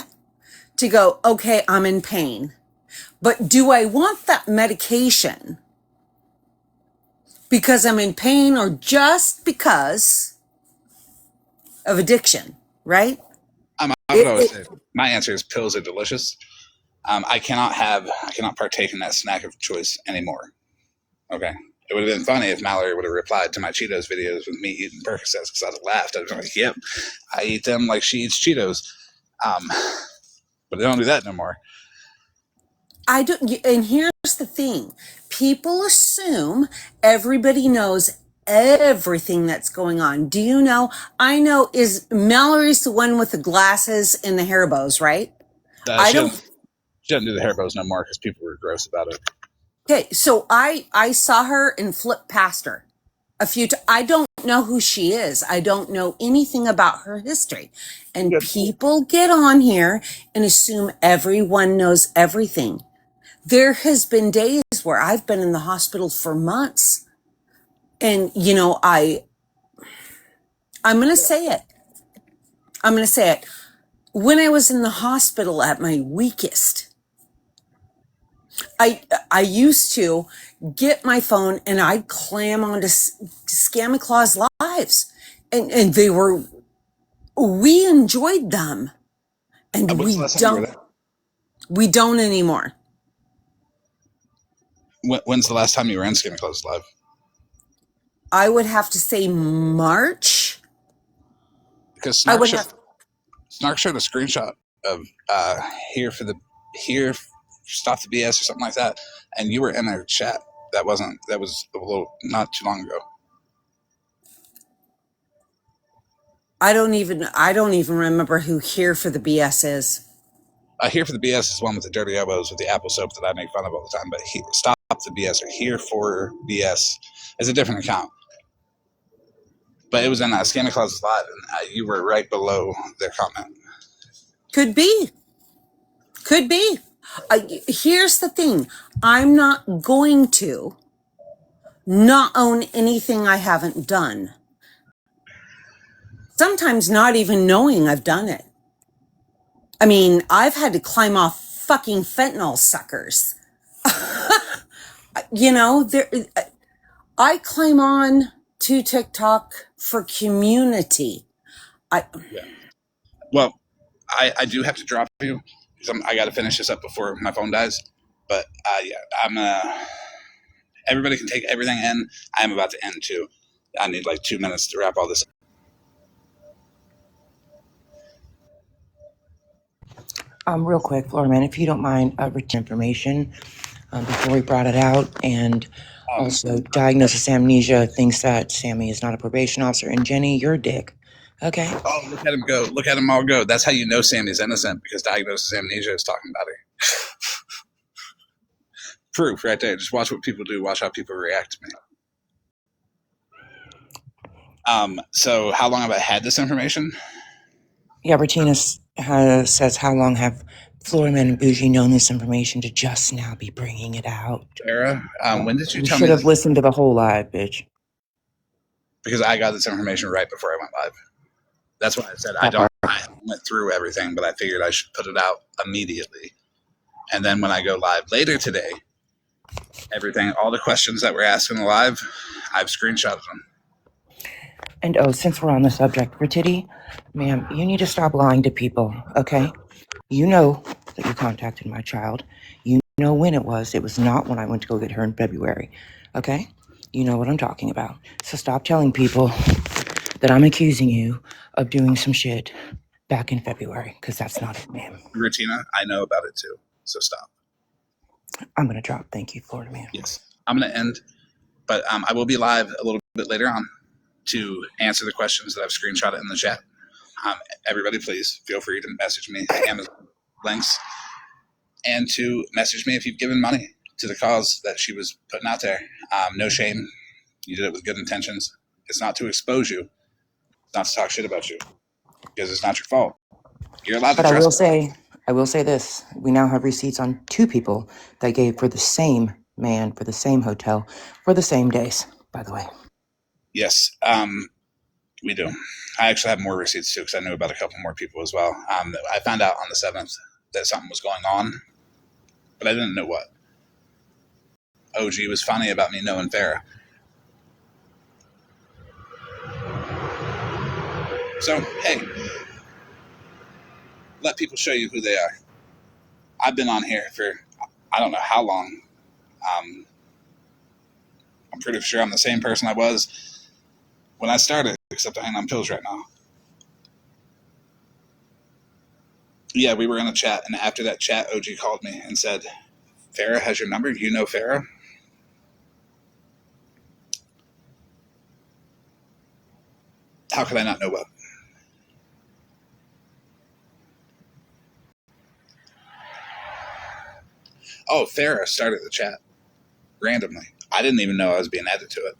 to go, okay, I'm in pain. But do I want that medication because I'm in pain or just because of addiction, right? I would always say my answer is pills are delicious. I cannot partake in that snack of choice anymore. Okay. It would have been funny if Mallory would have replied to my Cheetos videos with me eating Percocets, because I'd have laughed. I'd be like, yep, I eat them like she eats Cheetos. But they don't do that no more. I don't, and here's the thing. People assume everybody knows everything that's going on. Do you know? I know, is Mallory's the one with the glasses and the hair bows, right? She doesn't do the hair bows no more because people were gross about it. Okay, so I saw her and flipped past her a few times. I don't know who she is. I don't know anything about her history. And people get on here and assume everyone knows everything. There has been days where I've been in the hospital for months. And, you know, I'm going to say it. I'm going to say it. When I was in the hospital at my weakest, I used to get my phone and I'd clam onto Scammy Claw's lives. And we enjoyed them. And we don't anymore. When's the last time you were in Scammy Claw's live? I would have to say March. Because Snark showed a screenshot of here stop the BS or something like that. And you were in our chat. That was a little, not too long ago. I don't even remember who Here for the BS is. Here for the BS is one with the dirty elbows with the apple soap that I make fun of all the time. But stop the BS or Here for BS is a different account. But it was in Santa Claus's Live, and you were right below their comment. Could be. Here's the thing. I'm not going to not own anything I haven't done. Sometimes not even knowing I've done it. I mean, I've had to climb off fucking fentanyl suckers. You know, I climb on to TikTok for community. Well, I do have to drop you because I got to finish this up before my phone dies. But I'm everybody can take everything in. I am about to end too. I need like 2 minutes to wrap all this up. Real quick, Florida Man, if you don't mind, return information before we brought it out, and also diagnosis amnesia thinks that Sammy is not a probation officer, and Jenny, you're a dick. Okay. Oh, look at him go! Look at him all go! That's how you know Sammy's innocent, because diagnosis amnesia is talking about her. Proof right there. Just watch what people do. Watch how people react to me. So how long have I had this information? Yeah, Bettina says, how long have Florida Man and Bougie known this information to just now be bringing it out? Sarah, when did you You tell should me have this? listened to the whole live, bitch. Because I got this information right before I went live. That's why I said I went through everything, but I figured I should put it out immediately. And then when I go live later today, all the questions that were asked in the live, I've screenshotted them. And since we're on the subject, Ratiti, ma'am, you need to stop lying to people, okay? You know that you contacted my child. You know when it was. It was not when I went to go get her in February, okay? You know what I'm talking about. So stop telling people that I'm accusing you of doing some shit back in February, because that's not it, ma'am. Rutina, I know about it too, so stop. I'm going to drop. Thank you, Florida Man. Yes, I'm going to end, but I will be live a little bit later on to answer the questions that I've screenshotted in the chat. Everybody, please feel free to message me Amazon links and to message me if you've given money to the cause that she was putting out there. No shame. You did it with good intentions. It's not to expose you. It's not to talk shit about you, because it's not your fault. You're allowed to But I will trust. say this. We now have receipts on 2 people that gave for the same man, for the same hotel, for the same days, by the way. Yes, we do. I actually have more receipts too, because I knew about a couple more people as well. I found out on the 7th that something was going on, but I didn't know what. OG was funny about me knowing Farrah. So, hey, let people show you who they are. I've been on here for I don't know how long. I'm pretty sure I'm the same person I was when I started, except I ain't on pills right now. Yeah, we were in a chat, and after that chat, OG called me and said, Farrah has your number? You know Farrah? How could I not know what? Oh, Farrah started the chat randomly. I didn't even know I was being added to it.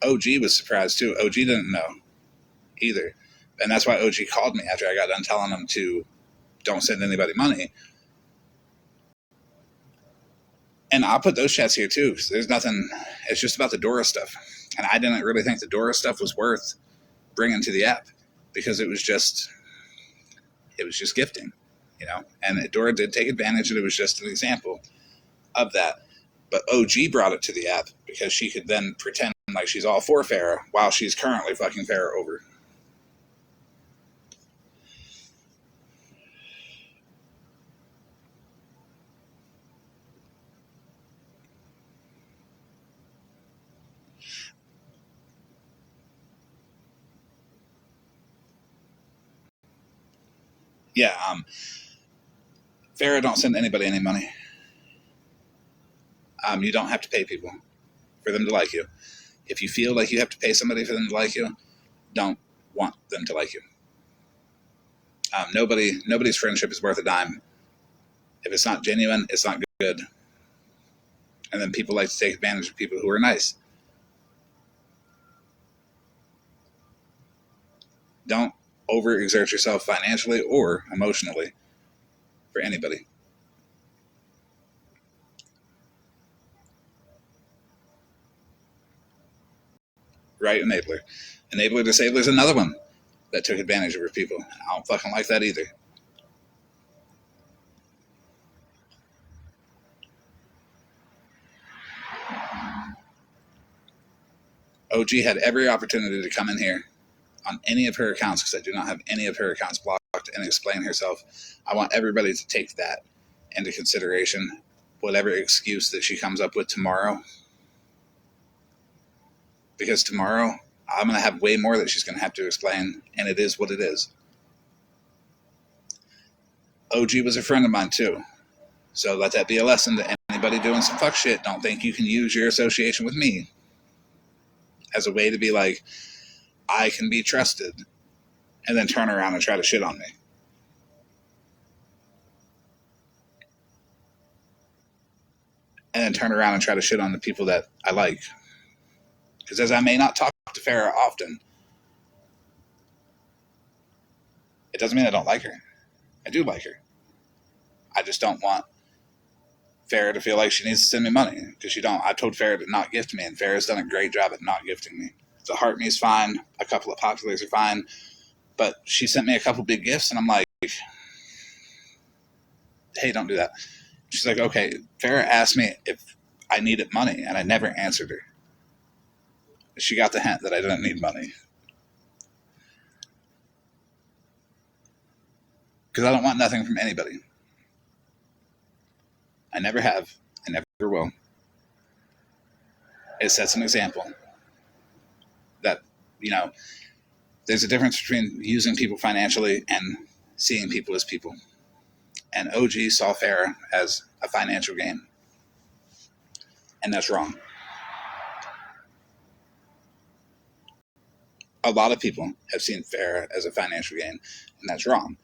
OG was surprised too. OG didn't know either. And that's why OG called me after I got done telling him to don't send anybody money. And I'll put those chats here too, because there's nothing, it's just about the Dora stuff. And I didn't really think the Dora stuff was worth bringing to the app, because it was just gifting, and Dora did take advantage, and it was just an example of that. But OG brought it to the app because she could then pretend like she's all for Farrah while she's currently fucking Farrah over. Yeah, Farrah don't send anybody any money. You don't have to pay people for them to like you. If you feel like you have to pay somebody for them to like you, don't want them to like you. Nobody's friendship is worth a dime. If it's not genuine, it's not good. And then people like to take advantage of people who are nice. Don't overexert yourself financially or emotionally for anybody. Right, enabler. Enabler disabler is another one that took advantage of her people. I don't fucking like that either. OG had every opportunity to come in here on any of her accounts, because I do not have any of her accounts blocked, and explain herself. I want everybody to take that into consideration. Whatever excuse that she comes up with tomorrow, because tomorrow I'm going to have way more that she's going to have to explain, and it is what it is. OG was a friend of mine too, so let that be a lesson to anybody doing some fuck shit. Don't think you can use your association with me as a way to be like, I can be trusted, and then turn around and try to shit on me. And then turn around and try to shit on the people that I like. Because as I may not talk to Farrah often, it doesn't mean I don't like her. I do like her. I just don't want Farrah to feel like she needs to send me money, because she don't. I told Farrah to not gift me, and Farrah's done a great job at not gifting me. The Heart Me's fine. A couple of Populars are fine. But she sent me a couple big gifts, and I'm like, hey, don't do that. She's like, okay. Farrah asked me if I needed money, and I never answered her. She got the hint that I didn't need money. Because I don't want nothing from anybody. I never have. I never will. It sets an example that, there's a difference between using people financially and seeing people as people. And OG saw Farrah as a financial gain. And that's wrong. A lot of people have seen Farrah as a financial gain, and that's wrong.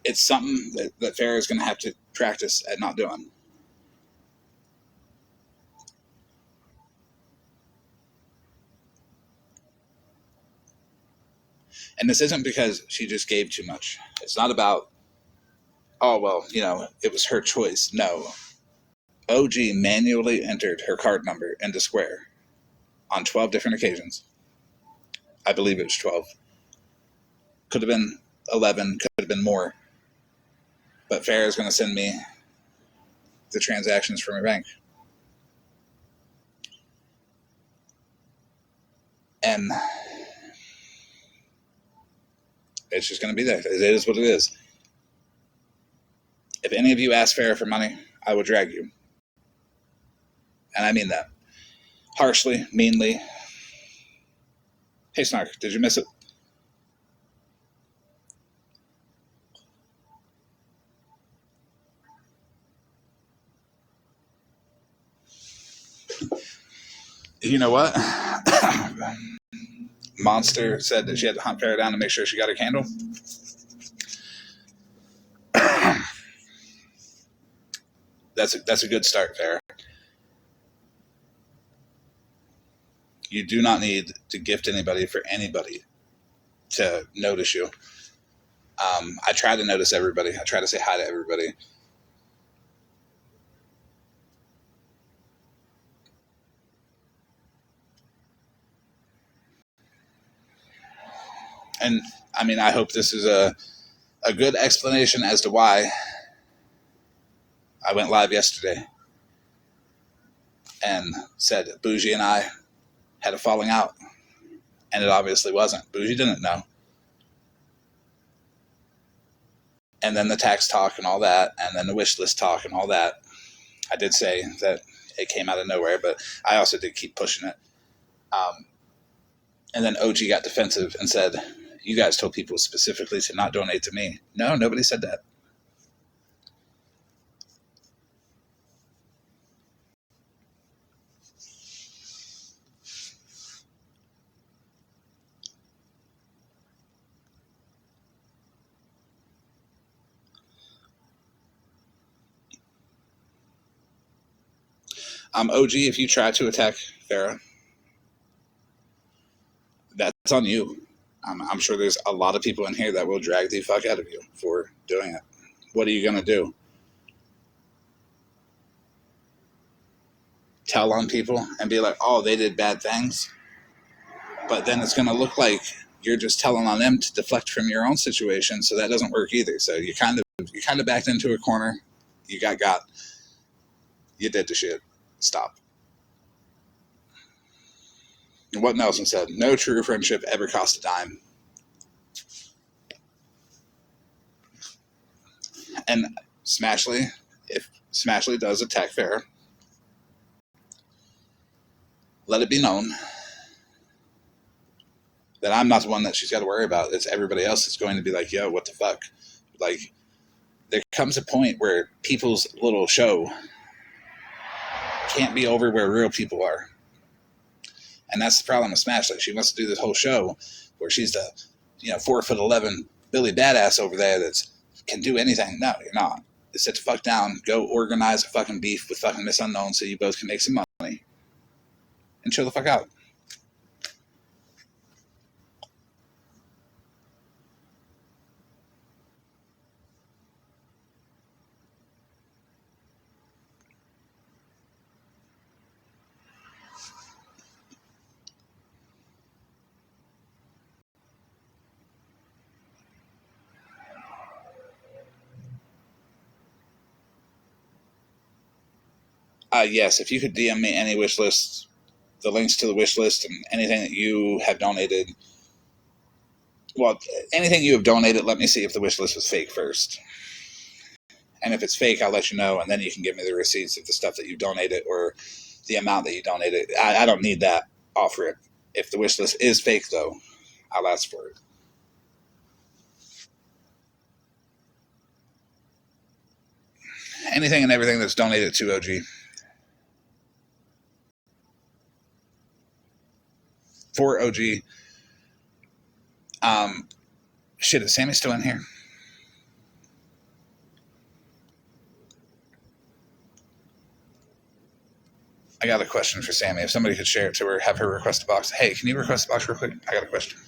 It's something that Farrah is going to have to practice at not doing. And this isn't because she just gave too much. It's not about, oh, well, it was her choice. No. OG manually entered her card number into Square on 12 different occasions. I believe it was 12. Could have been 11, could have been more. But Farrah is going to send me the transactions from her bank. And it's just going to be there. It is what it is. If any of you ask Farrah for money, I will drag you. And I mean that. Harshly, meanly. Hey, Snark, did you miss it? You know what? Monster said that she had to hunt Farrah down to make sure she got a candle. That's a good start, Farrah. You do not need to gift anybody for anybody to notice you. I try to notice everybody. I try to say hi to everybody. And I mean, I hope this is a good explanation as to why I went live yesterday and said Bougie and I had a falling out. And it obviously wasn't. Bougie didn't know. And then the tax talk and all that, and then the wish list talk and all that. I did say that it came out of nowhere, but I also did keep pushing it. And then OG got defensive and said, you guys told people specifically to not donate to me. No, nobody said that. OG, if you try to attack Farah, that's on you. I'm sure there's a lot of people in here that will drag the fuck out of you for doing it. What are you going to do? Tell on people and be like, oh, they did bad things? But then it's going to look like you're just telling on them to deflect from your own situation, so that doesn't work either. So you kind of backed into a corner. You got. You did the shit. Stop. And what Nelson said, no true friendship ever cost a dime. And Smashley, if Smashley does attack Farrah, let it be known that I'm not the one that she's got to worry about. It's everybody else that's going to be like, yo, what the fuck? Like, there comes a point where people's little show can't be over where real people are. And that's the problem with Smashley. She wants to do this whole show where she's the, 4'11" Billy Badass over there that can do anything. No, you're not. Sit the fuck down, go organize a fucking beef with fucking Miss Unknown so you both can make some money. And chill the fuck out. Yes, if you could DM me any wish lists, the links to the wish list, and anything that you have donated. Well, anything you have donated, let me see if the wish list was fake first. And if it's fake, I'll let you know, and then you can give me the receipts of the stuff that you donated or the amount that you donated. I don't need that off rip. If the wish list is fake, though, I'll ask for it. Anything and everything that's donated to OG. For OG. Shit, is Sammy still in here? I got a question for Sammy. If somebody could share it to her, have her request a box. Hey, can you request a box real quick? I got a question.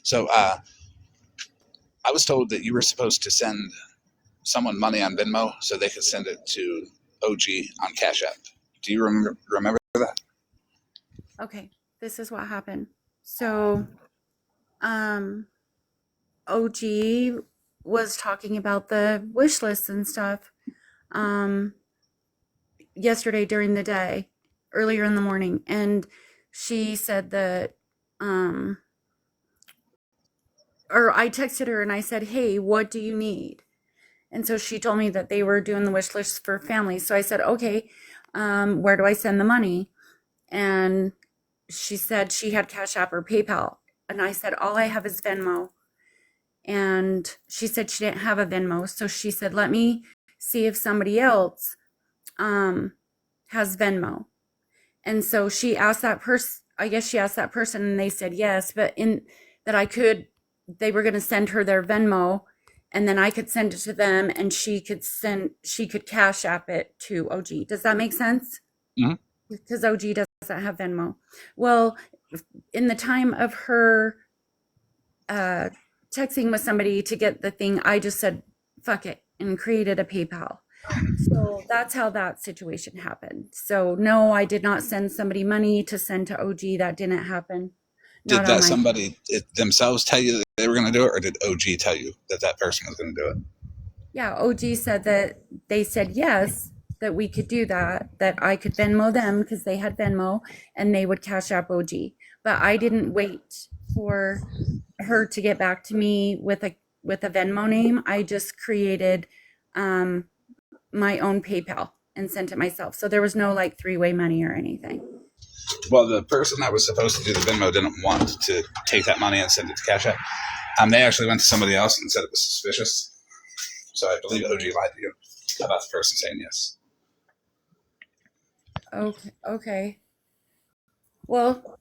So, I was told that you were supposed to send someone money on Venmo so they could send it to OG on Cash App. Do you remember that? Okay, this is what happened. So, OG was talking about the wish lists and stuff yesterday during the day, earlier in the morning, and she said that or I texted her and I said, hey, what do you need? And so she told me that they were doing the wish list for families. So I said, okay, where do I send the money? And she said she had Cash App or PayPal. And I said, all I have is Venmo. And she said she didn't have a Venmo. So she said, let me see if somebody else has Venmo. And so she asked that person, I guess she asked that person and they said yes, but they were going to send her their Venmo and then I could send it to them and she could Cash App it to OG. Does that make sense? Mm-hmm. Because OG doesn't have Venmo. Well, in the time of her texting with somebody to get the thing, I just said, fuck it, and created a PayPal. So that's how that situation happened. So no, I did not send somebody money to send to OG. That didn't happen. Did that somebody themselves tell you that they were going to do it, or did OG tell you that that person was going to do it? Yeah, OG said that they said yes, that we could do that I could Venmo them because they had Venmo and they would Cash App OG. But I didn't wait for her to get back to me with with a Venmo name. I just created my own PayPal and sent it myself. So there was no like three-way money or anything. Well, the person that was supposed to do the Venmo didn't want to take that money and send it to Cash App. They actually went to somebody else and said it was suspicious. So I believe OG lied to you about the person saying yes. Okay. Well,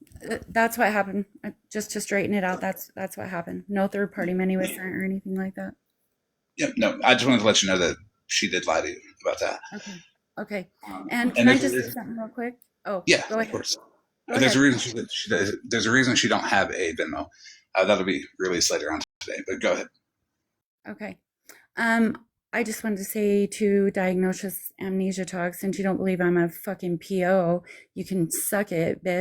that's what happened. Just to straighten it out, that's what happened. No third party money was sent or anything like that. Yep. No, I just wanted to let you know that she did lie to you about that. Okay. And can I just say something real quick? Oh, yeah, go ahead. Of course. Go there's ahead. a reason there's a reason she don't have a Venmo. That'll be released later on today. But go ahead. Okay. I just wanted to say to Diagnosis Amnesia Talk, since you don't believe I'm a fucking PO, you can suck it, bitch.